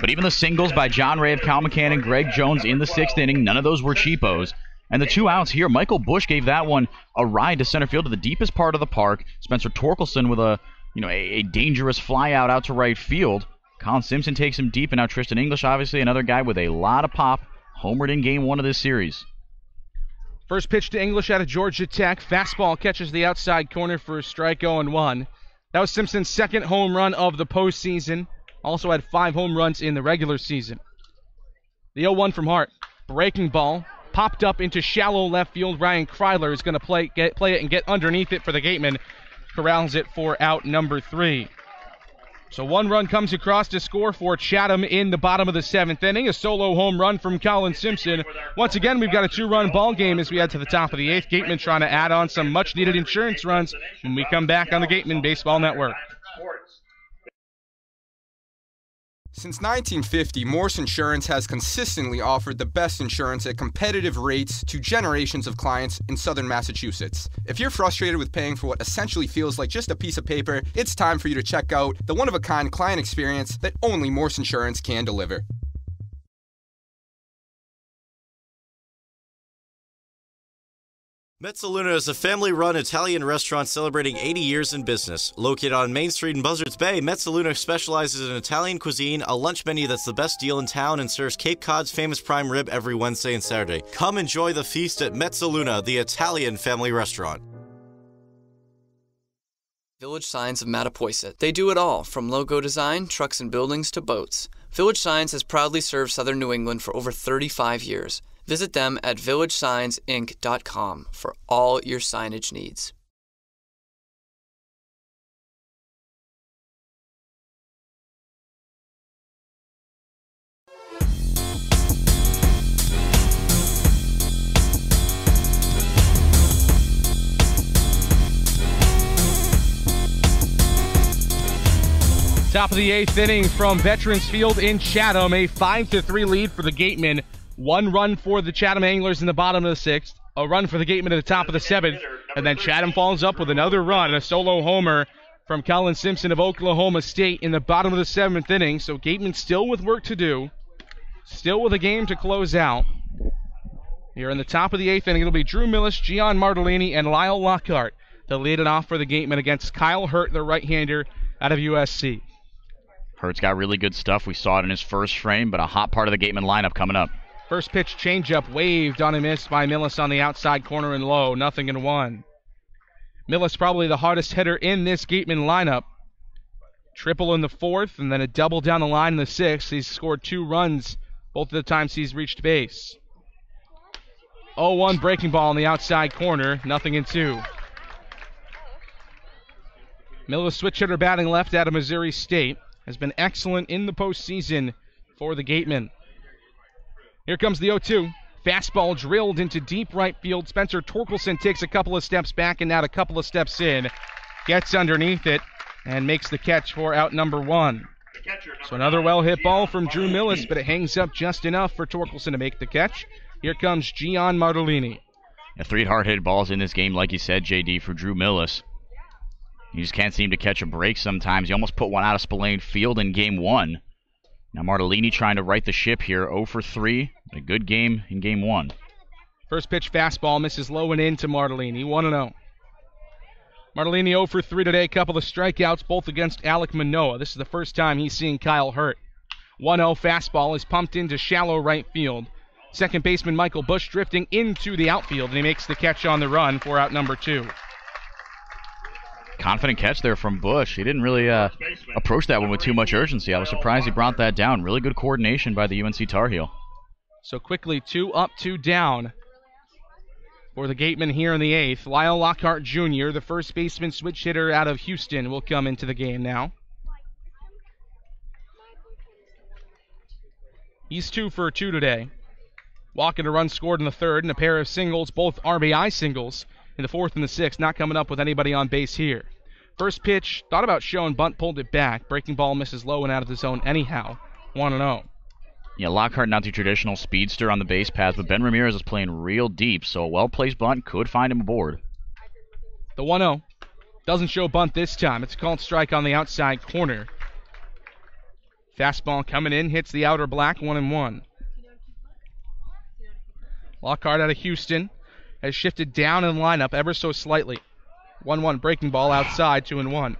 But even the singles by John Ray of Calmacan and Greg Jones in the 6th inning, none of those were cheapos. And the 2 outs here, Michael Bush gave that one a ride to center field to the deepest part of the park. Spencer Torkelson with a dangerous fly out to right field. Colin Simpson takes him deep, and now Tristan English, obviously another guy with a lot of pop, homered in Game 1 of this series. First pitch to English out of Georgia Tech. Fastball catches the outside corner for a strike, 0-1. That was Simpson's 2nd home run of the postseason. Also had 5 home runs in the regular season. The 0-1 from Hart. Breaking ball. Popped up into shallow left field. Ryan Kryler is going to play it and get underneath it for the Gatemen. Corrals it for out number 3. So 1 run comes across to score for Chatham in the bottom of the 7th inning. A solo home run from Colin Simpson. Once again, we've got a 2-run ball game as we head to the top of the 8th. Gatemen trying to add on some much-needed insurance runs when we come back on the Gatemen Baseball Network. Since 1950, Morse Insurance has consistently offered the best insurance at competitive rates to generations of clients in southern Massachusetts. If you're frustrated with paying for what essentially feels like just a piece of paper, it's time for you to check out the one-of-a-kind client experience that only Morse Insurance can deliver. Mezzaluna is a family-run Italian restaurant celebrating 80 years in business. Located on Main Street in Buzzards Bay, Mezzaluna specializes in Italian cuisine, a lunch menu that's the best deal in town, and serves Cape Cod's famous prime rib every Wednesday and Saturday. Come enjoy the feast at Mezzaluna, the Italian family restaurant. Village Signs of Mattapoisett. They do it all, from logo design, trucks and buildings, to boats. Village Signs has proudly served southern New England for over 35 years. Visit them at villagesigns.inc.com for all your signage needs. Top of the 8th inning from Veterans Field in Chatham, a 5-3 lead for the Gatemen. 1 run for the Chatham Anglers in the bottom of the 6th, a run for the Gatemen at the top of the 7th, and then Chatham follows up with another run, a solo homer from Colin Simpson of Oklahoma State in the bottom of the 7th inning. So Gatemen still with work to do, still with a game to close out. Here in the top of the 8th inning, it'll be Drew Millis, Gian Martellini, and Lyle Lockhart to lead it off for the Gatemen against Kyle Hurt, the right-hander out of USC. Hurt's got really good stuff. We saw it in his first frame, but a hot part of the Gatemen lineup coming up. First pitch changeup waved on a miss by Millis on the outside corner and low, 0-1. Millis probably the hardest hitter in this Gatemen lineup. Triple in the 4th and then a double down the line in the 6th. He's scored 2 runs both of the times he's reached base. 0-1 breaking ball on the outside corner, 0-2. Millis switch hitter batting left out of Missouri State. Has been excellent in the postseason for the Gatemen. Here comes the 0-2. Fastball drilled into deep right field. Spencer Torkelson takes a couple of steps back and out a couple of steps in. Gets underneath it and makes the catch for out number 1. So another well-hit ball from Drew Millis, but it hangs up just enough for Torkelson to make the catch. Here comes Gian Martellini. 3 hard-hit balls in this game, like you said, JD, for Drew Millis. He just can't seem to catch a break sometimes. He almost put one out of Spillane Field in Game 1. Now Martellini trying to right the ship here, 0 for 3. A good game in Game 1. First pitch fastball misses low and in to Martellini, 1-0. Martellini 0 for 3 today, a couple of strikeouts, both against Alec Manoa. This is the first time he's seeing Kyle Hurt. 1-0 fastball is pumped into shallow right field. Second baseman Michael Bush drifting into the outfield, and he makes the catch on the run for out number 2. Confident catch there from Bush. He didn't really approach that one with too much urgency. I was surprised he brought that down. Really good coordination by the UNC Tar Heel. So quickly, 2 up, 2 down for the Gatemen here in the 8th. Lyle Lockhart Jr., the first baseman switch hitter out of Houston, will come into the game now. He's 2 for 2 today. Walk and a run scored in the 3rd, and a pair of singles, both RBI singles, in the 4th and the 6th. Not coming up with anybody on base here. First pitch, thought about showing bunt, pulled it back. Breaking ball misses low and out of the zone anyhow. 1-0. Yeah, Lockhart not the traditional speedster on the base path, but Ben Ramirez is playing real deep, so a well-placed bunt could find him aboard. The 1-0 doesn't show bunt this time. It's a called strike on the outside corner. Fastball coming in, hits the outer black, 1-1. Lockhart out of Houston has shifted down in the lineup ever so slightly. 1-1 breaking ball outside, 2-1.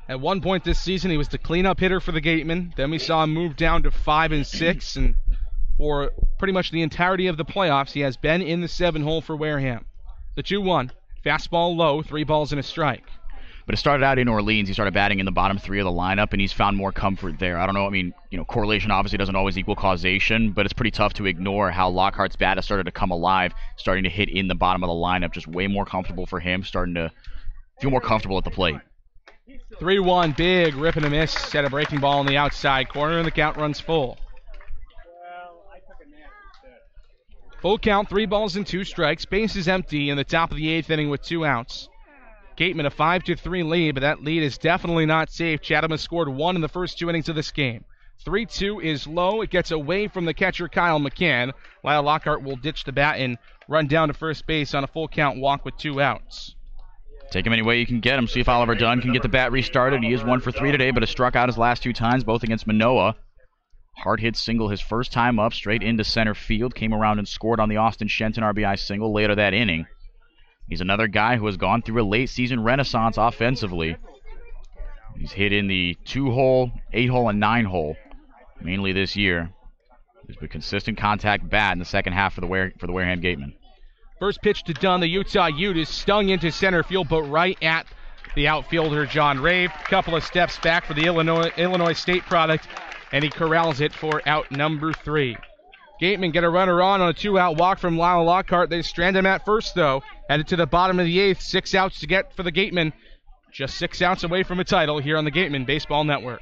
At one point this season, he was the cleanup hitter for the Gatemen. Then we saw him move down to 5 and 6, and for pretty much the entirety of the playoffs, he has been in the 7-hole for Wareham. The 2-1, fastball low, 3 balls and a strike. But it started out in Orleans. He started batting in the bottom 3 of the lineup, and he's found more comfort there. I don't know. I mean, correlation obviously doesn't always equal causation, but it's pretty tough to ignore how Lockhart's bat has started to come alive, starting to hit in the bottom of the lineup. Just way more comfortable for him, starting to feel more comfortable at the plate. 3-1, big rip and a miss. Set a breaking ball in the outside corner, and the count runs full. Full count, 3 balls and 2 strikes. Base is empty in the top of the 8th inning with 2 outs. Gatemen a 5-3 lead, but that lead is definitely not safe. Chatham has scored 1 in the first 2 innings of this game. 3-2 is low. It gets away from the catcher, Kyle McCann. Lyle Lockhart will ditch the bat and run down to first base on a full count walk with 2 outs. Take him any way you can get him. See if Oliver Dunn can get the bat restarted. He is 1 for 3 today, but has struck out his last 2 times, both against Manoa. Hard hit single his first time up, straight into center field. Came around and scored on the Austin Shenton RBI single later that inning. He's another guy who has gone through a late-season renaissance offensively. He's hit in the 2-hole, 8-hole, and 9-hole, mainly this year. He's been consistent contact bat in the second half for the Wareham Gatemen. First pitch to Dunn, the Utah Ute is stung into center field, but right at the outfielder, John Rave. Couple of steps back for the Illinois State product, and he corrals it for out number 3. Gatemen get a runner on a 2-out walk from Lyle Lockhart. They strand him at first, though. Headed to the bottom of the 8th. 6 outs to get for the Gatemen. Just 6 outs away from a title here on the Gatemen Baseball Network.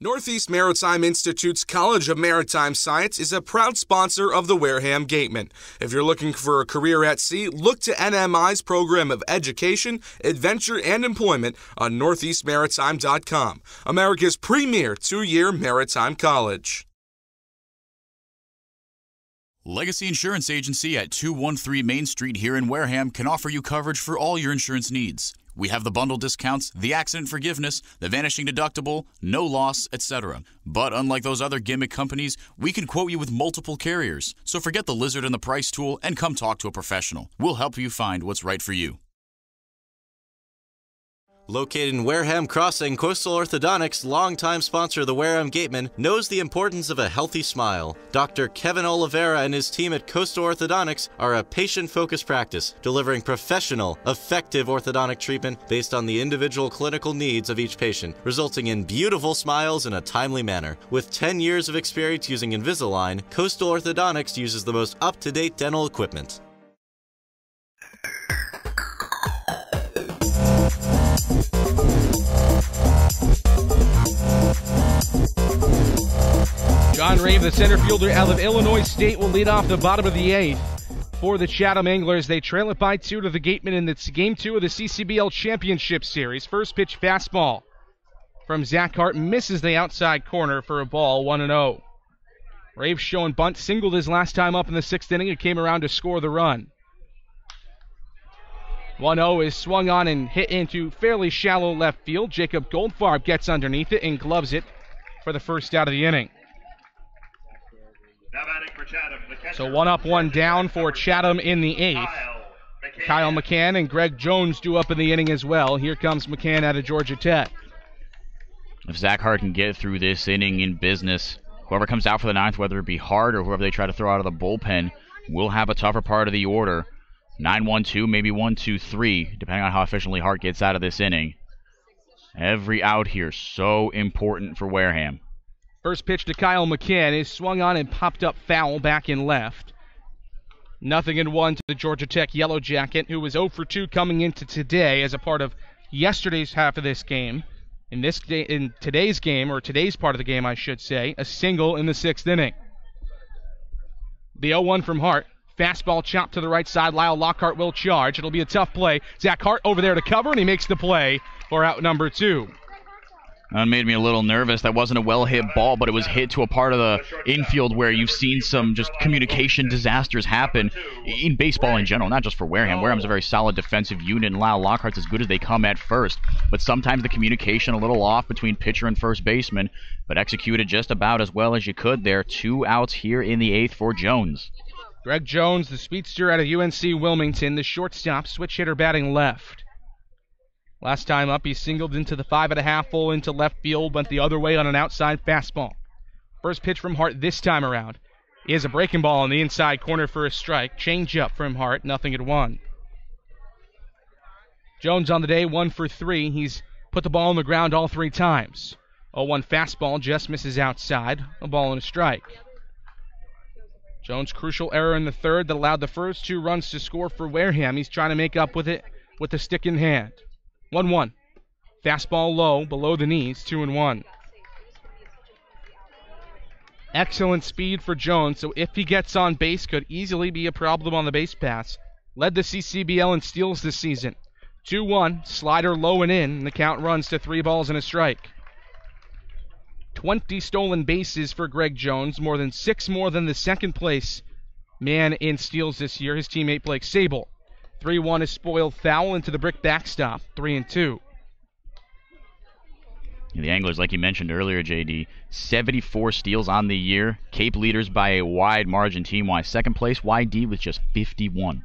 Northeast Maritime Institute's College of Maritime Science is a proud sponsor of the Wareham Gatemen. If you're looking for a career at sea, look to NMI's program of education, adventure, and employment on northeastmaritime.com, America's premier 2-year maritime college. Legacy Insurance Agency at 213 Main Street here in Wareham can offer you coverage for all your insurance needs. We have the bundle discounts, the accident forgiveness, the vanishing deductible, no loss, etc. But unlike those other gimmick companies, we can quote you with multiple carriers. So forget the lizard and the price tool and come talk to a professional. We'll help you find what's right for you. Located in Wareham Crossing, Coastal Orthodontics, longtime sponsor of the Wareham Gatemen, knows the importance of a healthy smile. Dr. Kevin Oliveira and his team at Coastal Orthodontics are a patient-focused practice, delivering professional, effective orthodontic treatment based on the individual clinical needs of each patient, resulting in beautiful smiles in a timely manner. With 10 years of experience using Invisalign, Coastal Orthodontics uses the most up-to-date dental equipment. John Rave, the center fielder out of Illinois State, will lead off the bottom of the 8th. For the Chatham Anglers, they trail it by 2 to the Gatemen in it's Game 2 of the CCBL Championship Series. First pitch fastball from Zach Hart misses the outside corner for a ball, 1-0. Rave showing bunt, singled his last time up in the 6th inning and came around to score the run. 1-0 is swung on and hit into fairly shallow left field. Jacob Goldfarb gets underneath it and gloves it for the first out of the inning. So 1 up, 1 down for Chatham in the 8th. Kyle McCann and Greg Jones due up in the inning as well. Here comes McCann out of Georgia Tech. If Zach Hart can get through this inning in business, whoever comes out for the 9th, whether it be Hart or whoever they try to throw out of the bullpen, will have a tougher part of the order. 9-1-2, maybe 1-2-3, depending on how efficiently Hart gets out of this inning. Every out here so important for Wareham. First pitch to Kyle McCann is swung on and popped up foul back in left. 0-1 to the Georgia Tech Yellow Jacket, who was 0 for 2 coming into today as a part of yesterday's half of this game. In today's game, or today's part of the game, I should say, a single in the 6th inning. The 0-1 from Hart. Fastball chopped to the right side. Lyle Lockhart will charge. It'll be a tough play. Zach Hart over there to cover, and he makes the play for out number 2. That made me a little nervous. That wasn't a well-hit ball, but it was hit to a part of the infield where you've seen some just communication disasters happen in baseball in general, not just for Wareham. Wareham's a very solid defensive unit, and Lyle Lockhart's as good as they come at first. But sometimes the communication a little off between pitcher and first baseman, but executed just about as well as you could there. 2 outs here in the 8th for Jones. Greg Jones, the speedster out of UNC Wilmington, the shortstop, switch hitter batting left. Last time up, he singled into the 5.5 hole into left field, went the other way on an outside fastball. First pitch from Hart this time around is a breaking ball on the inside corner for a strike. Change up from Hart, 0-1. Jones on the day, 1 for 3. He's put the ball on the ground all 3 times. 0-1 fastball just misses outside, a ball and a strike. Jones' crucial error in the 3rd that allowed the first 2 runs to score for Wareham. He's trying to make up with it with the stick in hand. 1-1. Fastball low, below the knees, 2-1. Excellent speed for Jones, so if he gets on base, could easily be a problem on the base pass. Led the CCBL in steals this season. 2-1, slider low and in, and the count runs to 3 balls and a strike. 20 stolen bases for Greg Jones, more than 6 more than the second place man in steals this year, his teammate Blake Sable. 3-1 is spoiled foul into the brick backstop, 3-2. The Anglers, like you mentioned earlier, JD, 74 steals on the year. Cape leaders by a wide margin team-wise. Second place, YD with just 51.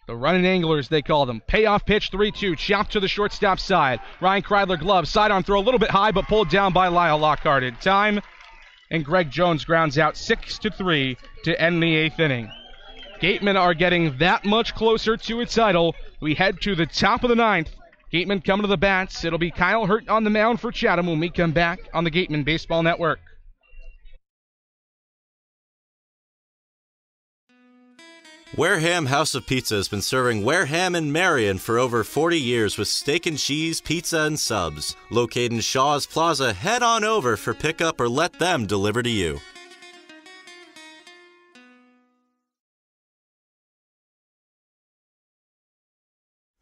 The running Anglers, they call them. Payoff pitch, 3-2, chopped to the shortstop side. Ryan Kreidler glove, sidearm throw a little bit high, but pulled down by Lyle Lockhart in time. And Greg Jones grounds out 6-3 to end the 8th inning. Gatemen are getting that much closer to its title. We head to the top of the 9th. Gatemen coming to the bats. It'll be Kyle Hurt on the mound for Chatham when we come back on the Gatemen Baseball Network. Wareham House of Pizza has been serving Wareham and Marion for over 40 years with steak and cheese, pizza, and subs. Located in Shaw's Plaza, head on over for pickup or let them deliver to you.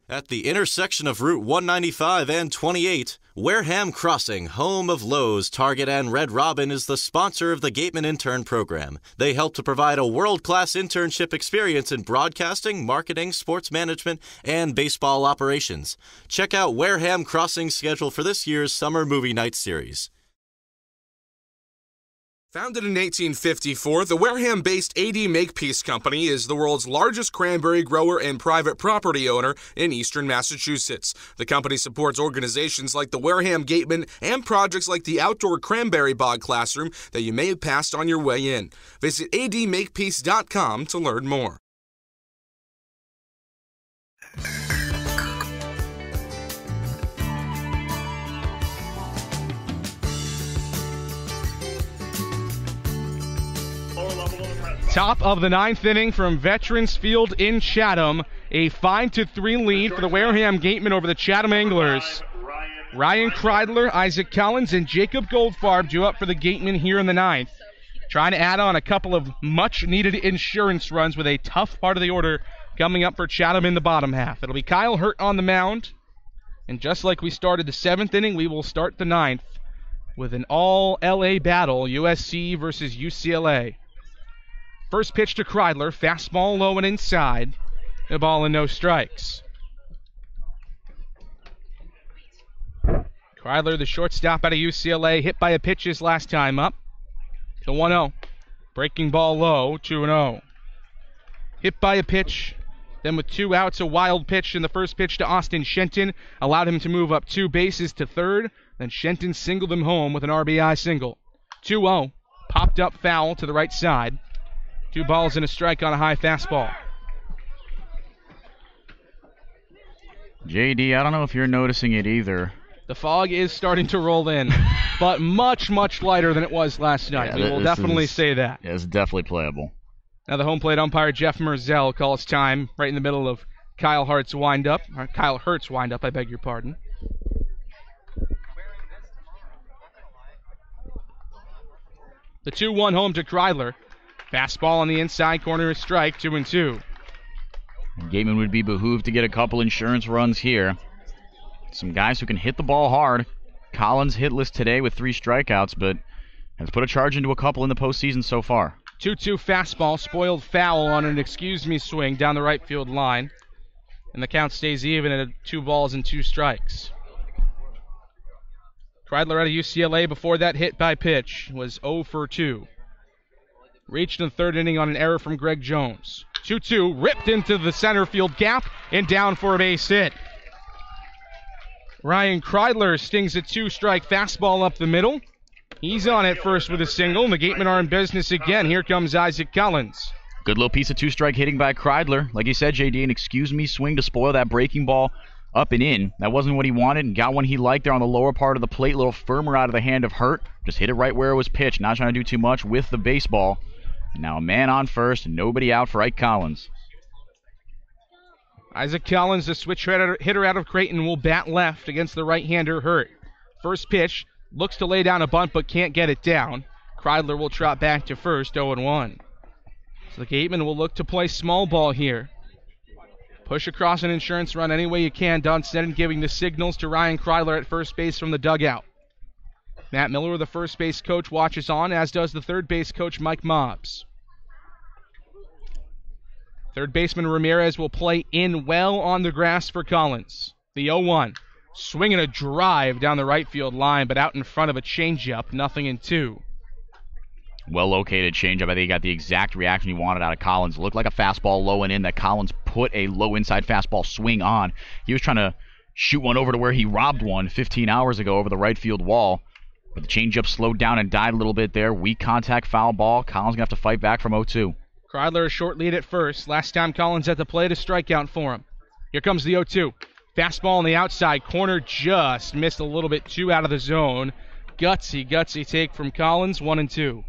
At the intersection of Route 195 and 28, Wareham Crossing, home of Lowe's, Target, and Red Robin, is the sponsor of the Gateman Intern Program. They help to provide a world-class internship experience in broadcasting, marketing, sports management, and baseball operations. Check out Wareham Crossing's schedule for this year's Summer Movie Night Series. Founded in 1854, the Wareham-based AD Makepeace Company is the world's largest cranberry grower and private property owner in eastern Massachusetts. The company supports organizations like the Wareham Gatemen and projects like the outdoor cranberry bog classroom that you may have passed on your way in. Visit admakepeace.com to learn more. Top of the 9th inning from Veterans Field in Chatham. A 5-3 lead for the Wareham Gatemen over the Chatham Anglers. Ryan Kreidler, Isaac Collins, and Jacob Goldfarb due up for the Gatemen here in the 9th. Trying to add on a couple of much-needed insurance runs with a tough part of the order coming up for Chatham in the bottom half. It'll be Kyle Hurt on the mound. And just like we started the 7th inning, we will start the 9th with an all-LA battle, USC versus UCLA. First pitch to Kreidler, fastball low and inside. A ball and no strikes. Kreidler, the shortstop out of UCLA, hit by a pitch his last time up. To 1-0. Breaking ball low, 2-0. Hit by a pitch, then with 2 outs, a wild pitch in the first pitch to Austin Shenton. Allowed him to move up 2 bases to third. Then Shenton singled him home with an RBI single. 2-0. Popped up foul to the right side. 2 balls and a strike on a high fastball. JD, I don't know if you're noticing it either. The fog is starting to roll in, but much, much lighter than it was last night. Yeah, we will definitely say that. Yeah, it's definitely playable. Now the home plate umpire, Jeff Merzell, calls time right in the middle of Kyle Hurt's windup. I beg your pardon. The 2-1 home to Kreidler. Fastball on the inside corner, a strike, 2-2. Gateman would be behooved to get a couple insurance runs here. Some guys who can hit the ball hard. Collins hitless today with 3 strikeouts, but has put a charge into a couple in the postseason so far. 2-2 fastball, spoiled foul on an excuse-me swing down the right field line. And the count stays even at 2 balls and 2 strikes. Kreidler out of UCLA before that hit by pitch was 0 for 2. Reached in the 3rd inning on an error from Greg Jones. 2-2, ripped into the center field gap and down for a base hit. Ryan Kreidler stings a 2-strike fastball up the middle. He's on at first with a single, and the Gatemen are in business again. Here comes Isaac Collins. Good little piece of 2-strike hitting by Kreidler. Like you said, JD, an excuse-me swing to spoil that breaking ball up and in. That wasn't what he wanted, and got one he liked there on the lower part of the plate, a little firmer out of the hand of Hurt. Just hit it right where it was pitched, not trying to do too much with the baseball. And now a man on first, and nobody out for Ike Collins. Isaac Collins, the switch hitter out of Creighton, will bat left against the right-hander Hurt. First pitch, looks to lay down a bunt but can't get it down. Kreidler will trot back to first, 0-1. So the Gatemen will look to play small ball here. Push across an insurance run any way you can. Dunstead giving the signals to Ryan Kreidler at first base from the dugout. Matt Miller, the first base coach, watches on, as does the third base coach, Mike Mobbs. Third baseman Ramirez will play in well on the grass for Collins. The 0-1. Swinging a drive down the right field line, but out in front of a changeup, 0-2. Well-located changeup. I think he got the exact reaction he wanted out of Collins. Looked like a fastball low and in that Collins put a low inside fastball swing on. He was trying to shoot one over to where he robbed one 15 hours ago over the right field wall. But the changeup slowed down and died a little bit there. Weak contact foul ball. Collins going to have to fight back from 0-2. Kreidler a short lead at first. Last time Collins at the plate, a strikeout for him. Here comes the 0-2. Fastball on the outside corner, just missed a little bit too out of the zone. Gutsy take from Collins, 1-2.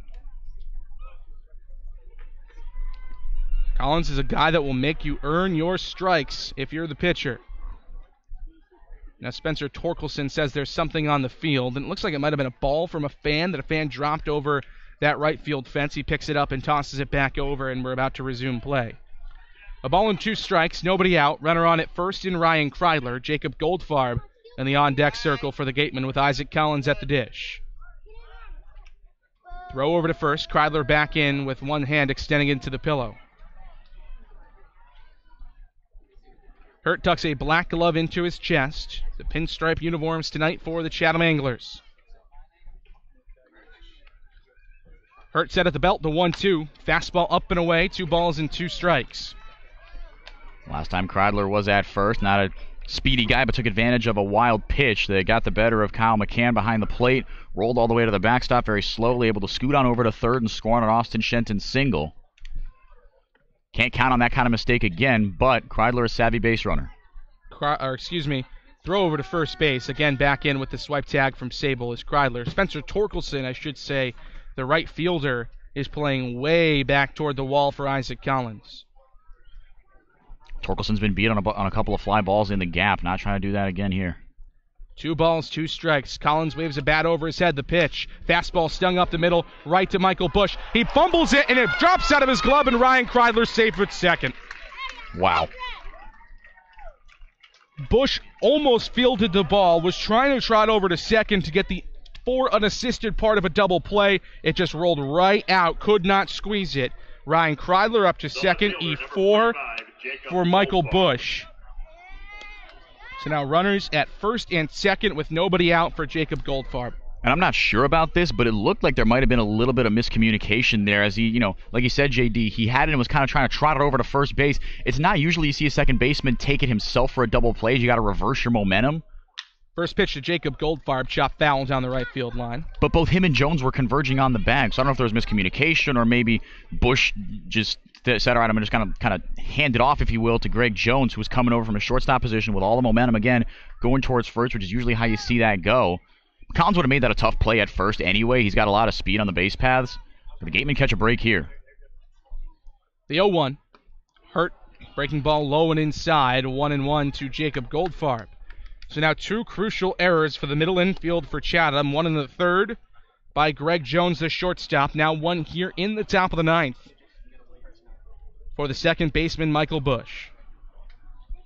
Collins is a guy that will make you earn your strikes if you're the pitcher. Now Spencer Torkelson says there's something on the field, and it looks like it might have been a ball from a fan that a fan dropped over that right field fence. He picks it up and tosses it back over, and we're about to resume play. A ball and 2 strikes, nobody out. Runner on at first in Ryan Kreidler. Jacob Goldfarb in the on-deck circle for the Gatemen with Isaac Collins at the dish. Throw over to first. Kreidler back in with one hand extending into the pillow. Hurt tucks a black glove into his chest. The pinstripe uniforms tonight for the Chatham Anglers. Hurt set at the belt, the 1-2. Fastball up and away, 2 balls and 2 strikes. Last time Kreidler was at first, not a speedy guy, but took advantage of a wild pitch that got the better of Kyle McCann behind the plate, rolled all the way to the backstop very slowly, able to scoot on over to third and score on an Austin Shenton single. Can't count on that kind of mistake again, but Kreidler a savvy base runner. Throw over to first base. Again, back in with the swipe tag from Sable is Kreidler. Spencer Torkelson, I should say, the right fielder, is playing way back toward the wall for Isaac Collins. Torkelson's been beat on a couple of fly balls in the gap. Not trying to do that again here. 2 balls, 2 strikes. Collins waves a bat over his head. The pitch. Fastball stung up the middle, right to Michael Bush. He fumbles it, and it drops out of his glove, and Ryan Kreidler safe at second. Wow. Bush almost fielded the ball, was trying to trot over to second to get the unassisted part of a double play. It just rolled right out, could not squeeze it. Ryan Kreidler up to second, E4 for Michael Bush. So now runners at first and second with nobody out for Jacob Goldfarb. And I'm not sure about this, but it looked like there might have been a little bit of miscommunication there as he, like you said, JD, he had it and was kind of trying to trot it over to first base. It's not usually you see a second baseman take it himself for a double play. You got to reverse your momentum. First pitch to Jacob Goldfarb, chopped foul down the right field line. But both him and Jones were converging on the bag, so I don't know if there was miscommunication or maybe Bush just said, all right, I'm just kind of hand it off, if you will, to Greg Jones, who was coming over from a shortstop position with all the momentum again, going towards first, which is usually how you see that go. Collins would have made that a tough play at first anyway. He's got a lot of speed on the base paths. But the Gatemen catch a break here. The 0-1. Hurt. Breaking ball low and inside. 1-1 to Jacob Goldfarb. So now 2 crucial errors for the middle infield for Chatham. 1 in the 3rd by Greg Jones, the shortstop. Now 1 here in the top of the 9th for the second baseman, Michael Bush.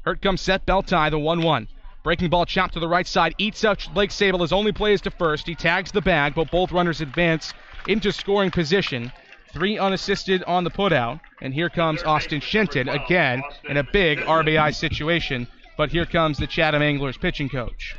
Hurt comes set, belt tie, the 1-1. Breaking ball chopped to the right side. Eats up Blake Sable. His only play is to first. He tags the bag, but both runners advance into scoring position. 3 unassisted on the putout. And here comes Austin Shinton again in a big RBI situation. But here comes the Chatham Anglers pitching coach.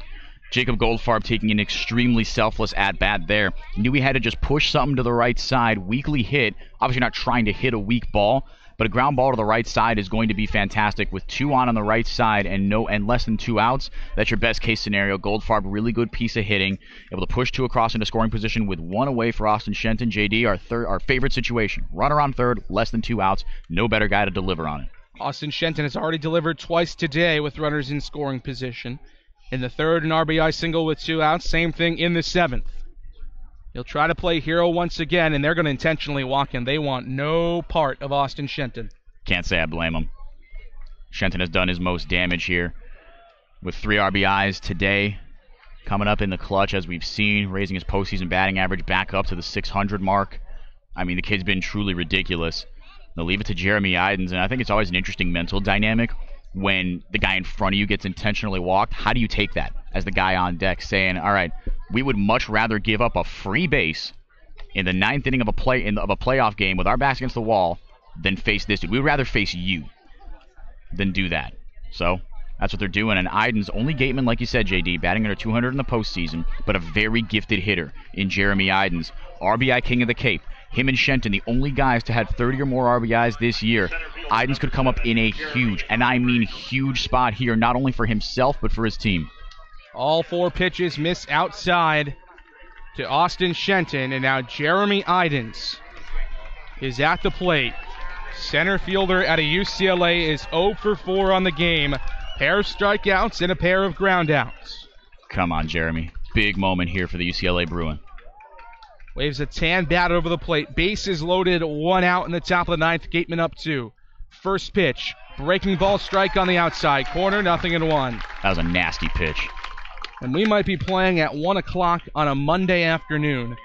Jacob Goldfarb taking an extremely selfless at-bat there. Knew he had to just push something to the right side. Weakly hit. Obviously not trying to hit a weak ball, but a ground ball to the right side is going to be fantastic. With 2 on the right side and less than 2 outs, that's your best case scenario. Goldfarb, really good piece of hitting. Able to push 2 across into scoring position with 1 away for Austin Shenton. JD, our favorite situation. Runner on third, less than 2 outs. No better guy to deliver on it. Austin Shenton has already delivered twice today with runners in scoring position. In the third, an RBI single with 2 outs. Same thing in the 7th. He'll try to play hero once again, and they're going to intentionally walk him. They want no part of Austin Shenton. Can't say I blame him. Shenton has done his most damage here with 3 RBIs today. Coming up in the clutch, as we've seen, raising his postseason batting average back up to the 600 mark. I mean, the kid's been truly ridiculous. They'll leave it to Jeremy Idens, and I think it's always an interesting mental dynamic when the guy in front of you gets intentionally walked. How do you take that as the guy on deck saying, all right, we would much rather give up a free base in the 9th inning of a playoff game with our backs against the wall than face this dude. We would rather face you than do that. So that's what they're doing. And Idens, only Gateman, like you said, JD, batting under 200 in the postseason, but a very gifted hitter in Jeremy Idens. RBI king of the Cape. Him and Shenton, the only guys to have 30 or more RBIs this year. Idens could come up in a huge, and I mean huge spot here, not only for himself, but for his team. All 4 pitches miss outside to Austin Shenton, and now Jeremy Idens is at the plate. Center fielder out of UCLA is 0 for 4 on the game. Pair of strikeouts and a pair of groundouts. Come on, Jeremy. Big moment here for the UCLA Bruin. Waves a tan bat over the plate. Bases loaded, 1 out in the top of the 9th. Gateman up 2. First pitch. Breaking ball strike on the outside corner. 0-1. That was a nasty pitch. And we might be playing at 1 o'clock on a Monday afternoon.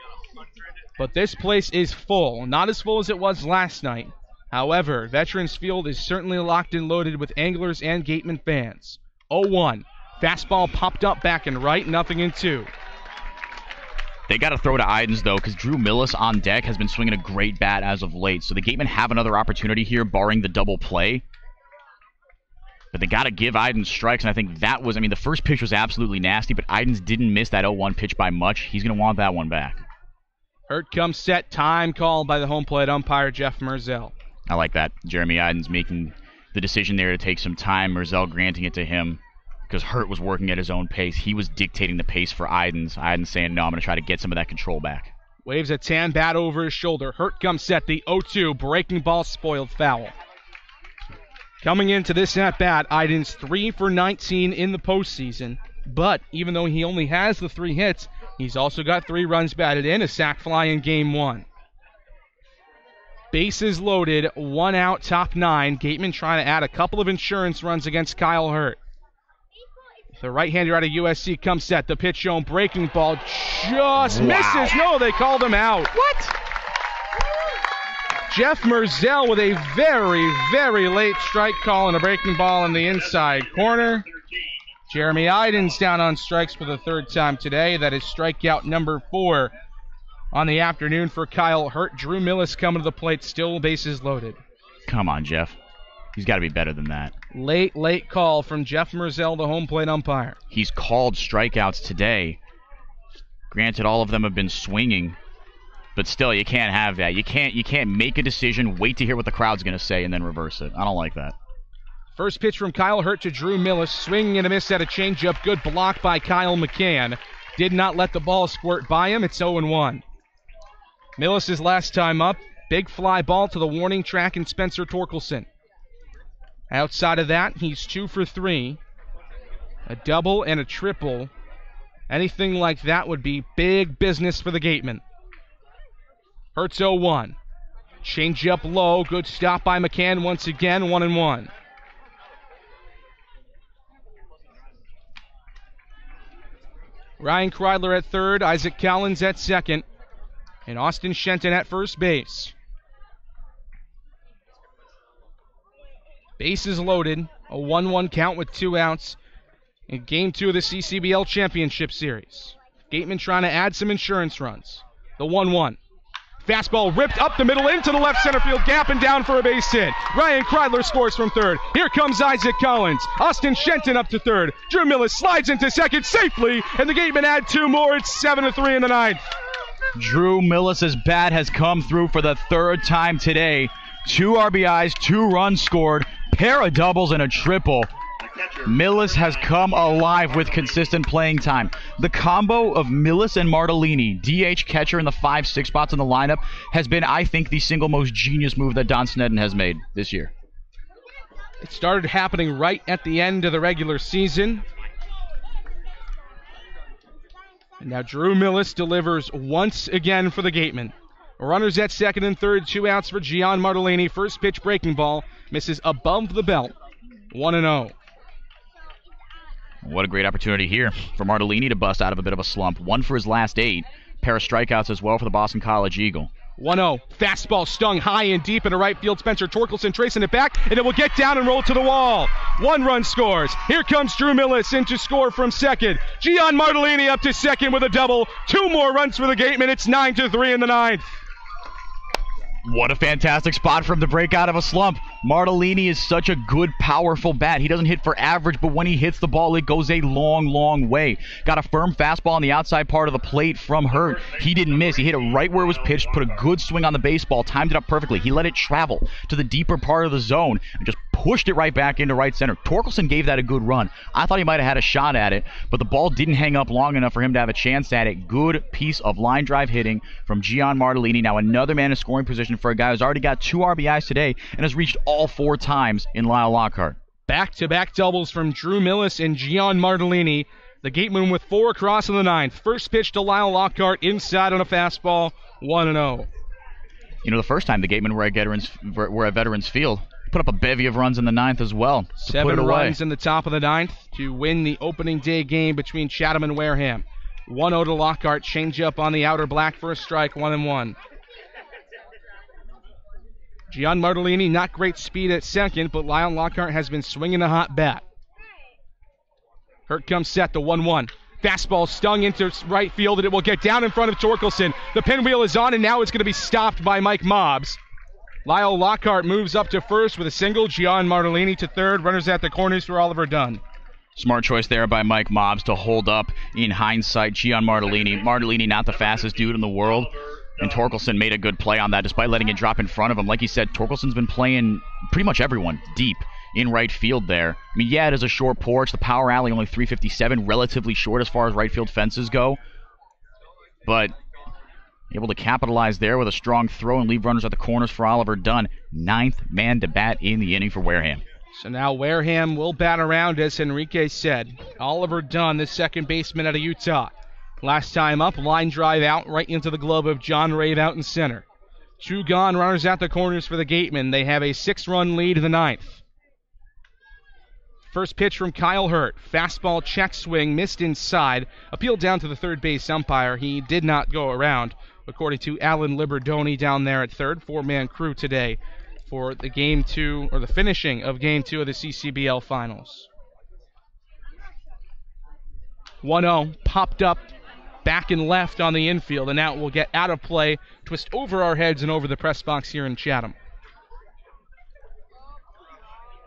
But this place is full. Not as full as it was last night. However, Veterans Field is certainly locked and loaded with Anglers and Gatemen fans. 0-1. Fastball popped up back and right. 0-2. They got to throw to Idens, though, because Drew Millis on deck has been swinging a great bat as of late. So the Gatemen have another opportunity here, barring the double play. But they got to give Idens strikes, and I think that was, the first pitch was absolutely nasty, but Idens didn't miss that 0-1 pitch by much. He's going to want that one back. Hurt comes set. Time called by the home plate umpire, Jeff Merzell. I like that. Jeremy Idens making the decision there to take some time. Merzell granting it to him. Because Hurt was working at his own pace. He was dictating the pace for Idens. Idens saying, no, I'm going to try to get some of that control back. Waves a tan bat over his shoulder. Hurt comes set. The 0-2. Breaking ball spoiled foul. Coming into this at-bat, Idens 3 for 19 in the postseason. But even though he only has the 3 hits, he's also got 3 runs batted in, a sac fly in Game 1. Bases loaded, 1 out, top 9. Gateman trying to add a couple of insurance runs against Kyle Hurt. The right-hander out of USC comes set. The pitch shown, breaking ball just misses. No, they called him out. What? Jeff Merzell with a very, very late strike call and a breaking ball in the inside corner. Jeremy Idens down on strikes for the 3rd time today. That is strikeout number 4 on the afternoon for Kyle Hurt. Drew Millis coming to the plate, still bases loaded. Come on, Jeff. He's got to be better than that. Late call from Jeff Merzell, the home plate umpire. He's called strikeouts today. Granted, all of them have been swinging, but still, you can't have that. You can't make a decision, wait to hear what the crowd's going to say, and then reverse it. I don't like that. First pitch from Kyle Hurt to Drew Millis. Swinging and a miss at a changeup. Good block by Kyle McCann. Did not let the ball squirt by him. It's 0-1. Millis' last time up. Big fly ball to the warning track and Spencer Torkelson. Outside of that, he's 2 for 3. A double and a triple. Anything like that would be big business for the Gatemen. Hurts 0-1. Change up low. Good stop by McCann once again. 1-1. Ryan Kreidler at third. Isaac Collins at second. And Austin Shenton at first base. Bases loaded. A 1-1 count with 2 outs. in Game 2 of the CCBL Championship Series. Gatemen trying to add some insurance runs. The 1-1. Fastball ripped up the middle into the left center field gap and down for a base hit. Ryan Kreidler scores from third. Here comes Isaac Collins. Austin Shenton up to third. Drew Millis slides into second safely, and the Gatemen add 2 more. It's 7-3 in the ninth. Drew Millis' bat has come through for the third time today. 2 RBIs, 2 runs scored, pair of doubles and a triple. Millis has come alive with consistent playing time. The combo of Millis and Martellini, DH catcher in the 5-6 spots in the lineup, has been, I think, the single most genius move that Don Sneddon has made this year. It started happening right at the end of the regular season. And now Drew Millis delivers once again for the Gatemen. Runners at second and third, 2 outs for Gian Martellini. First pitch breaking ball, misses above the belt. 1-0. What a great opportunity here for Martellini to bust out of a bit of a slump. 1 for his last 8. Pair of strikeouts as well for the Boston College Eagle. 1-0. Fastball stung high and deep into right field. Spencer Torkelson tracing it back, and it will get down and roll to the wall. 1 run scores. Here comes Drew Millis in to score from second. Gian Martellini up to second with a double. 2 more runs for the Gatemen. It's 9-3 in the ninth. What a fantastic spot for him to break out of a slump. Martellini is such a good, powerful bat. He doesn't hit for average, but when he hits the ball, it goes a long, long way. Got a firm fastball on the outside part of the plate from Hurt. He didn't miss. He hit it right where it was pitched, put a good swing on the baseball, timed it up perfectly. He let it travel to the deeper part of the zone and just pushed it right back into right center. Torkelson gave that a good run. I thought he might have had a shot at it, but the ball didn't hang up long enough for him to have a chance at it. Good piece of line drive hitting from Gian Martellini. Now another man in scoring position for a guy who's already got 2 RBIs today and has reached all 4 times in Lyle Lockhart. Back-to-back doubles from Drew Millis and Gian Martellini. The Gatemen with 4 across in the ninth. First pitch to Lyle Lockhart inside on a fastball. 1-0. You know, the first time the Gatemen were at Veterans Field, put up a bevy of runs in the ninth as well. 7 runs in the top of the ninth to win the opening day game between Chatham and Wareham. 1-0 to Lockhart. Changeup on the outer black for a strike. 1-1. Gian Martellini, not great speed at second, but Lyle Lockhart has been swinging a hot bat. Hurt comes set, the 1-1. Fastball stung into right field, and it will get down in front of Torkelson. The pinwheel is on, and now it's going to be stopped by Mike Mobbs. Lyle Lockhart moves up to first with a single. Gian Martellini to third. Runners at the corners for Oliver Dunn. Smart choice there by Mike Mobbs to hold up, in hindsight, Gian Martellini. Martellini, not the fastest dude in the world. And Torkelson made a good play on that despite letting it drop in front of him. Like he said, Torkelson's been playing pretty much everyone deep in right field there. I mean, yeah, it is a short porch. The power alley only 357, relatively short as far as right field fences go. But able to capitalize there with a strong throw and leave runners at the corners for Oliver Dunn. 9th man to bat in the inning for Wareham. So now Wareham will bat around, as Enrique said. Oliver Dunn, the second baseman out of Utah. Last time up, line drive out right into the glove of John Rave out in center. 2 gone, runners at the corners for the Gatemen. They have a 6-run lead in the ninth. First pitch from Kyle Hurt. Fastball check swing, missed inside. Appealed down to the third base umpire. He did not go around, according to Alan Liberdoni down there at third. 4-man crew today for the Game 2, or the finishing of Game 2 of the CCBL Finals. 1-0, popped up. Back and left on the infield, and now it will get out of play, twist over our heads and over the press box here in Chatham.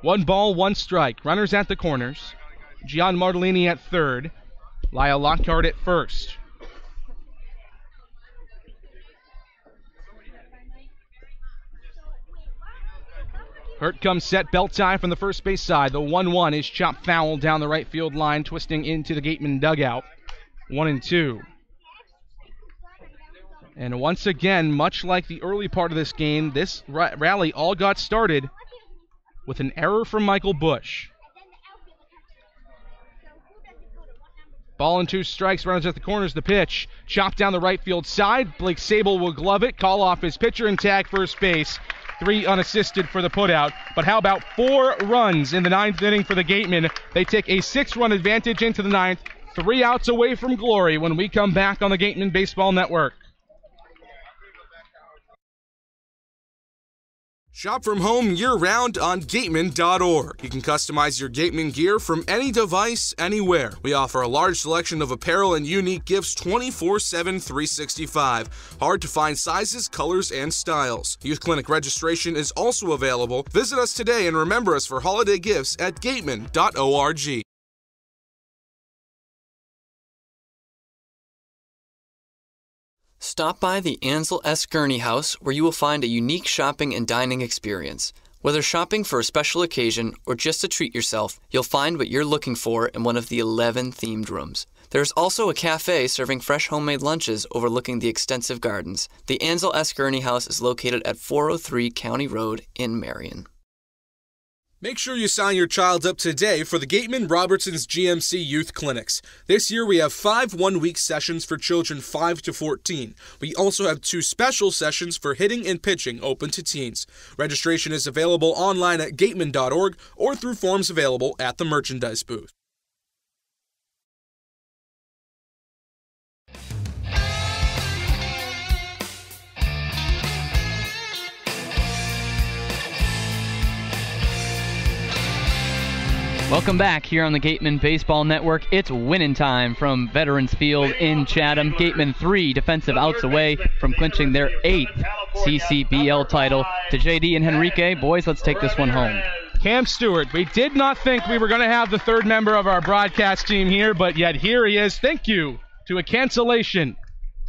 1 ball, 1 strike. Runners at the corners. Gian Martellini at third. Lyle Lockhart at first. Hurt comes set, belt tie from the first base side. The 1-1 is chopped foul down the right field line, twisting into the Gateman dugout. 1-2. And once again, much like the early part of this game, this rally all got started with an error from Michael Bush. Ball and 2 strikes, runners at the corners, the pitch. Chopped down the right field side. Blake Sable will glove it, call off his pitcher and tag first base. 3 unassisted for the putout. But how about 4 runs in the 9th inning for the Gatemen? They take a 6-run advantage into the 9th. 3 outs away from glory when we come back on the Gatemen Baseball Network. Shop from home year-round on Gatemen.org. You can customize your Gatemen gear from any device, anywhere. We offer a large selection of apparel and unique gifts 24/7, 365. Hard to find sizes, colors, and styles. Youth Clinic registration is also available. Visit us today and remember us for holiday gifts at Gatemen.org. Stop by the Ansel S. Gurney House, where you will find a unique shopping and dining experience. Whether shopping for a special occasion or just to treat yourself, you'll find what you're looking for in one of the 11 themed rooms. There's also a cafe serving fresh homemade lunches overlooking the extensive gardens. The Ansel S. Gurney House is located at 403 County Road in Marion. Make sure you sign your child up today for the Gatemen Robertson's GMC Youth Clinics. This year we have 5 one-week sessions for children 5 to 14. We also have 2 special sessions for hitting and pitching open to teens. Registration is available online at Gatemen.org or through forms available at the merchandise booth. Welcome back here on the Gatemen Baseball Network. It's winning time from Veterans Field in Chatham. Gatemen 3 defensive outs away from clinching their 8th CCBL title. To JD and Henrique, boys, let's take this one home. Cam Stewart, we did not think we were going to have the third member of our broadcast team here, but yet here he is. Thank you to a cancellation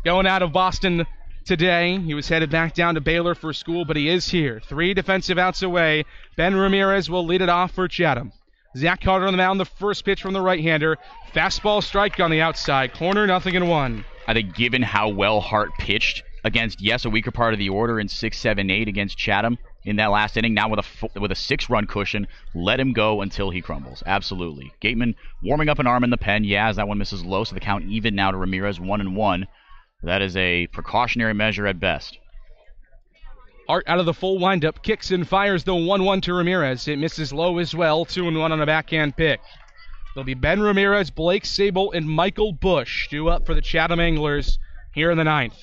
going out of Boston today. He was headed back down to Baylor for school, but he is here. 3 defensive outs away. Ben Ramirez will lead it off for Chatham. Zach Carter on the mound, the first pitch from the right-hander. Fastball strike on the outside corner, 0-1. I think given how well Hart pitched against, yes, a weaker part of the order in 6, 7, 8 against Chatham in that last inning, now with a 6-run cushion, let him go until he crumbles. Absolutely. Gateman warming up an arm in the pen. Yeah, as that one misses low, so the count even now to Ramirez, 1-1. That is a precautionary measure at best. Hart out of the full windup, kicks and fires the 1-1 to Ramirez. It misses low as well, 2-1 on a backhand pick. There'll be Ben Ramirez, Blake Sable, and Michael Bush due up for the Chatham Anglers here in the 9th.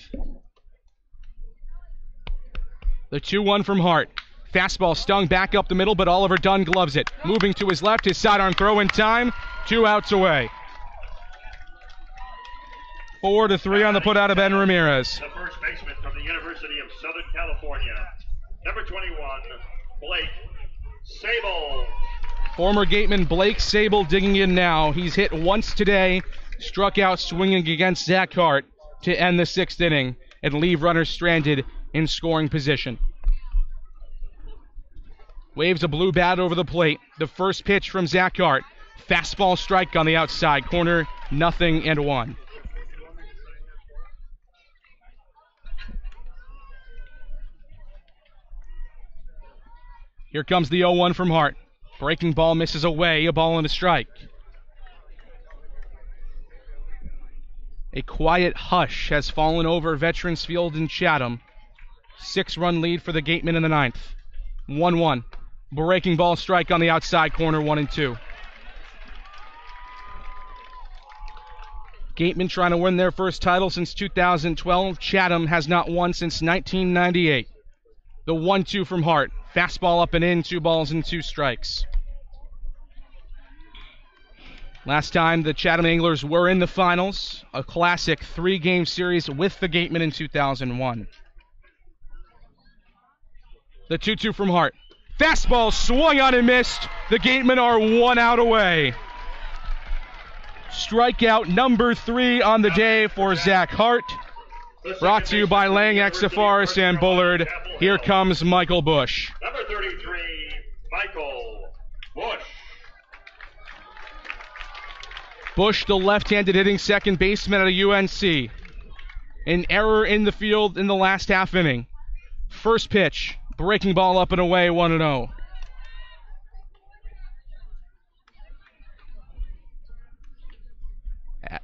The 2-1 from Hart. Fastball stung back up the middle, but Oliver Dunn gloves it. Moving to his left, his sidearm throw in time. 2 outs away. 4-3 on the put out of Ben Ramirez. The first baseman from the University of Southern California, number 21, Blake Sable. Former Gateman Blake Sable digging in now. He's hit once today, struck out swinging against Zach Hart to end the 6th inning and leave runners stranded in scoring position. Waves a blue bat over the plate. The first pitch from Zach Hart. Fastball strike on the outside corner, 0-1. Here comes the 0-1 from Hart. Breaking ball misses away, a ball and a strike. A quiet hush has fallen over Veterans Field in Chatham. 6-run lead for the Gatemen in the 9th. 1-1. Breaking ball strike on the outside corner, 1-2. Gatemen trying to win their first title since 2012. Chatham has not won since 1998. The 1-2 from Hart. Fastball up and in, 2 balls and 2 strikes. Last time the Chatham Anglers were in the finals, a classic 3-game series with the Gatemen in 2001. The 2-2 from Hart. Fastball swung on and missed. The Gatemen are 1 out away. Strikeout number 3 on the day for Zach Hart. Brought to you by Lang, Exafaris, and Bullard. Here comes Michael Bush. Number 33, Michael Bush. Bush, the left-handed hitting second baseman at UNC. An error in the field in the last half inning. First pitch, breaking ball up and away, 1-0.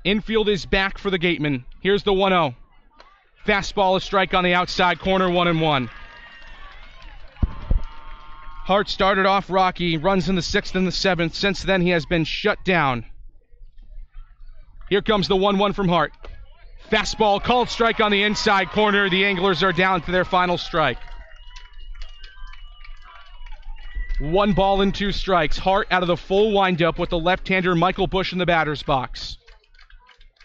Infield is back for the Gatemen. Here's the 1-0. Fastball, a strike on the outside corner, 1-1. Hart started off rocky, runs in the 6th and the 7th. Since then, he has been shut down. Here comes the 1-1 from Hart. Fastball, called strike on the inside corner. The Anglers are down to their final strike. 1 ball and 2 strikes. Hart out of the full windup with the left-hander Michael Bush in the batter's box.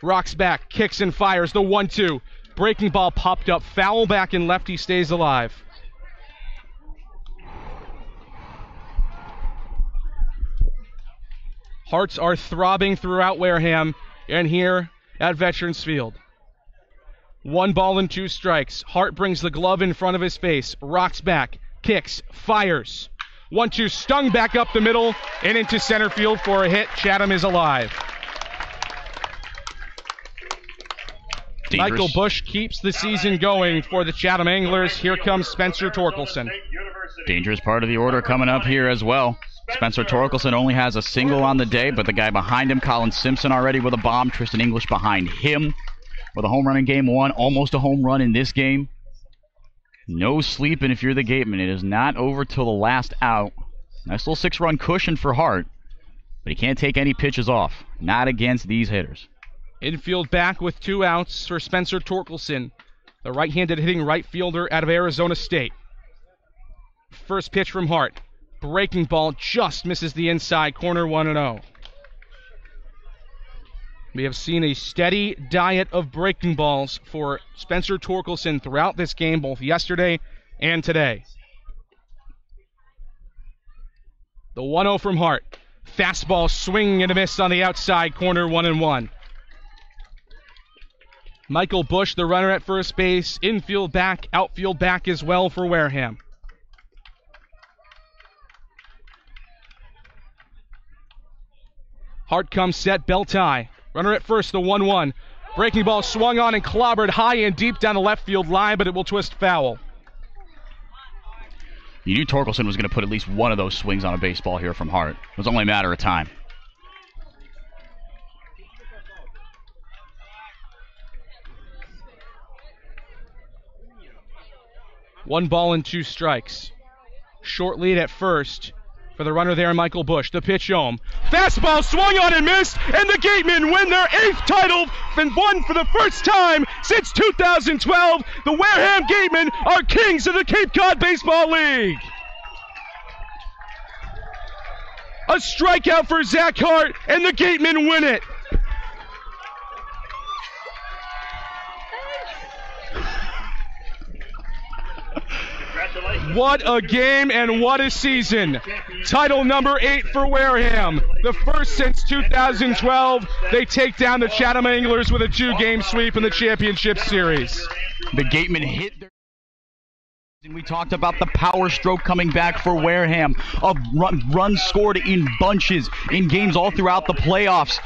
Rocks back, kicks and fires the 1-2. Breaking ball popped up, foul back, and lefty stays alive. Hearts are throbbing throughout Wareham and here at Veterans Field. 1 ball and 2 strikes. Hart brings the glove in front of his face. Rocks back, kicks, fires. 1-2 stung back up the middle and into center field for a hit. Chatham is alive. Dangerous. Michael Bush keeps the season going for the Chatham Anglers. Here comes Spencer Torkelson. Dangerous part of the order coming up here as well. Spencer Torkelson only has a single on the day, but the guy behind him, Colin Simpson, already with a bomb. Tristan English behind him with a home run in game 1, almost a home run in this game. No sleeping if you're the Gateman. It is not over till the last out. Nice little 6-run cushion for Hart, but he can't take any pitches off. Not against these hitters. Infield back with 2 outs for Spencer Torkelson, the right-handed hitting right fielder out of Arizona State. First pitch from Hart. Breaking ball just misses the inside corner, 1-0. We have seen a steady diet of breaking balls for Spencer Torkelson throughout this game, both yesterday and today. The 1-0 from Hart. Fastball swing and a miss on the outside corner, 1-1. Michael Bush, the runner at first base, infield back, outfield back as well for Wareham. Hart comes set, bell tie. Runner at first, the 1-1. Breaking ball swung on and clobbered high and deep down the left field line, but it will twist foul. You knew Torkelson was going to put at least one of those swings on a baseball here from Hart. It was only a matter of time. One ball and 2 strikes. Short lead at first for the runner there, Michael Bush. The pitch home. Fastball swung on and missed, and the Gatemen win their 8th title and won for the first time since 2012. The Wareham Gatemen are kings of the Cape Cod Baseball League. A strikeout for Zach Hart, and the Gatemen win it. What a game and what a season. Title number 8 for Wareham. The first since 2012. They take down the Chatham Anglers with a 2-game sweep in the championship series. The Gatemen hit their... We talked about the power stroke coming back for Wareham. Runs scored in bunches in games all throughout the playoffs.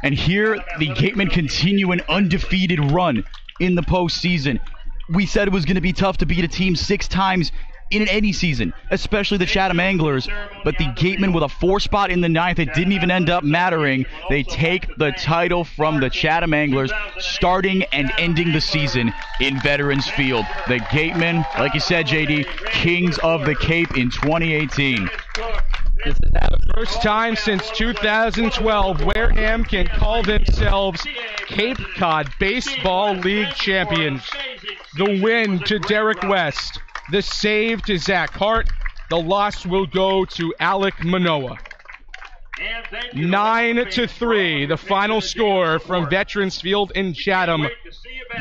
And here the Gatemen continue an undefeated run in the postseason. We said it was going to be tough to beat a team 6 times in any season, especially the Chatham Anglers, but the Gatemen with a 4 spot in the 9th, it didn't even end up mattering. They take the title from the Chatham Anglers, starting and ending the season in Veterans Field. The Gatemen, like you said, JD, kings of the Cape in 2018. This is the first time since 2012 Wareham can call themselves Cape Cod Baseball League champions. The win to Derek West. The save to Zach Hart. The loss will go to Alec Manoa. 9-3, the final score from Veterans Field in Chatham.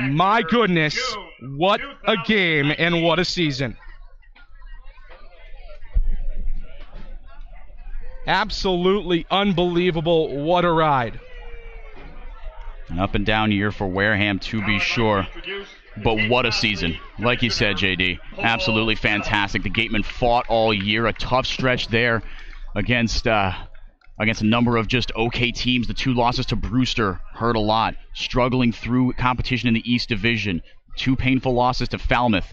My goodness, what a game and what a season. Absolutely unbelievable. What a ride. An up and down year for Wareham, to be sure. But what a season. Like you said, JD, absolutely fantastic. The Gatemen fought all year. A tough stretch there against a number of just okay teams. The 2 losses to Brewster hurt a lot. Struggling through competition in the East Division. 2 painful losses to Falmouth.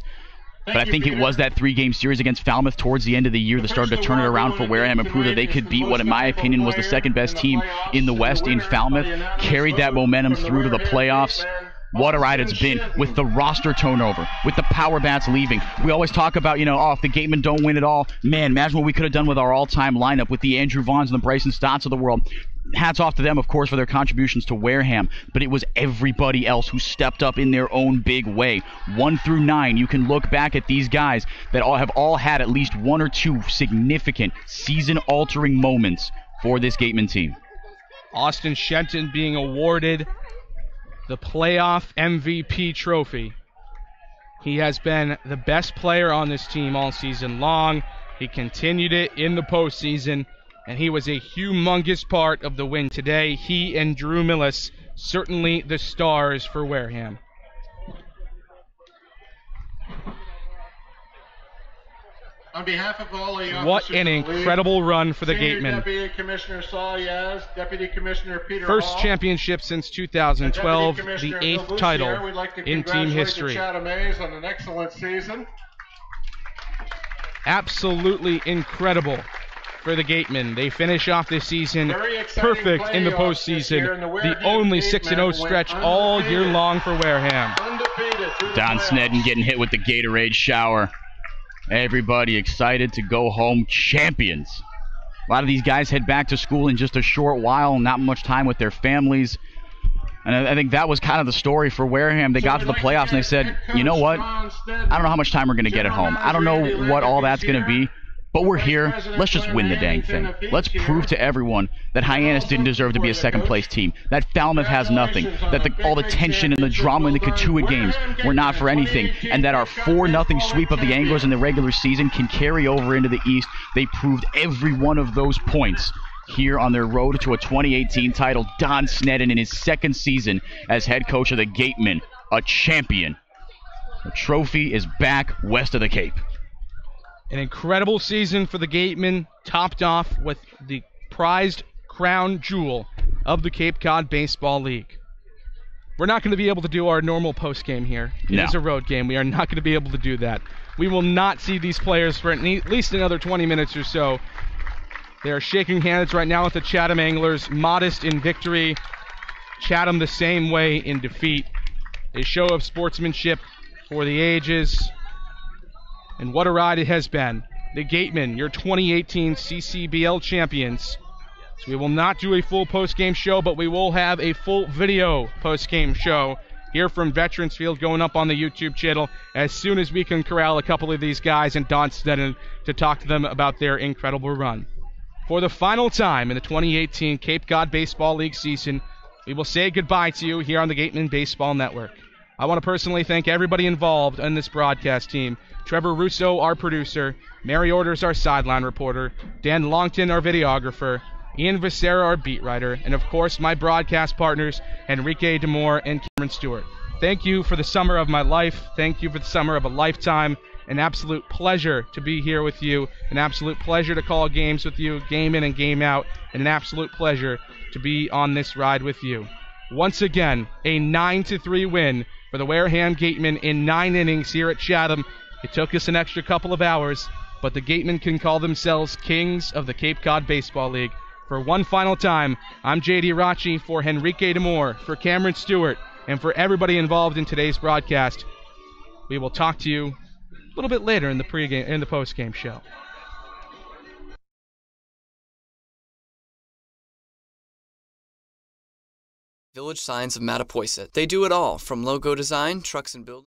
But I think it was that 3-game series against Falmouth towards the end of the year that started to turn it around for Wareham and prove that they could beat what, in my opinion, was the 2nd-best team in the West in Falmouth. Carried that momentum through to the playoffs. What a ride it's been with the roster turnover, with the power bats leaving. We always talk about, if the Gatemen don't win it all, man, imagine what we could have done with our all-time lineup with the Andrew Vaughns and the Bryson Stotts of the world. hats off to them, of course, for their contributions to Wareham, but it was everybody else who stepped up in their own big way. 1 through 9, you can look back at these guys that have all had at least 1 or 2 significant season-altering moments for this Gatemen team. Austin Shenton being awarded the playoff MVP trophy. He has been the best player on this team all season long. He continued it in the postseason, and he was a humongous part of the win today. He and Drew Millis, certainly the stars for Wareham. On behalf of all the What an incredible run for the Gatemen. Deputy Commissioner Saul Yaz, Deputy Commissioner Peter First Hall, championship since 2012, the 8th title we'd like to in team history. The Chatham A's on an excellent season. Absolutely incredible for the Gatemen. They finish off this season perfect in the postseason. The only 6-0 stretch all year long for Wareham. Don Snedden getting hit with the Gatorade shower. Everybody excited to go home champions. A lot of these guys head back to school in just a short while, not much time with their families. And I think that was kind of the story for Wareham. They got to the playoffs and they said, you know what? I don't know how much time we're going to get at home. I don't know what all that's going to be. But we're here. Let's just win the dang thing. Let's prove to everyone that Hyannis didn't deserve to be a second-place team, that Falmouth has nothing, that all the tension and the drama in the Cotuit games were not for anything, and that our 4-0 sweep of the Anglers in the regular season can carry over into the East. They proved every one of those points here on their road to a 2018 title. Don Snedden in his second season as head coach of the Gatemen, a champion. The trophy is back west of the Cape. An incredible season for the Gatemen, topped off with the prized crown jewel of the Cape Cod Baseball League. We're not going to be able to do our normal post-game here. It is a road game. We are not going to be able to do that. We will not see these players for at least another 20 minutes or so. They are shaking hands right now with the Chatham Anglers, modest in victory. Chatham the same way in defeat. A show of sportsmanship for the ages. And what a ride it has been. The Gatemen, your 2018 CCBL champions. So we will not do a full post-game show, but we will have a full video post-game show here from Veterans Field going up on the YouTube channel as soon as we can corral a couple of these guys and Don Snedden to talk to them about their incredible run. For the final time in the 2018 Cape Cod Baseball League season, we will say goodbye to you here on the Gatemen Baseball Network. I want to personally thank everybody involved in this broadcast team. Trevor Russo, our producer, Mary Orders, our sideline reporter, Dan Longton, our videographer, Ian Vicera, our beat writer, and of course my broadcast partners, Enrique Demore and Cameron Stewart. Thank you for the summer of my life. Thank you for the summer of a lifetime. An absolute pleasure to be here with you. An absolute pleasure to call games with you, game in and game out, and an absolute pleasure to be on this ride with you. Once again, a 9-3 win for the Wareham Gatemen in 9 innings here at Chatham. It took us an extra couple of hours, but the Gatemen can call themselves kings of the Cape Cod Baseball League. For one final time, I'm J.D. Rachi for Enrique Demore, for Cameron Stewart, and for everybody involved in today's broadcast. We will talk to you a little bit later in the pregame and the postgame show. Village Signs of Mattapoisett. They do it all, from logo design, trucks and buildings.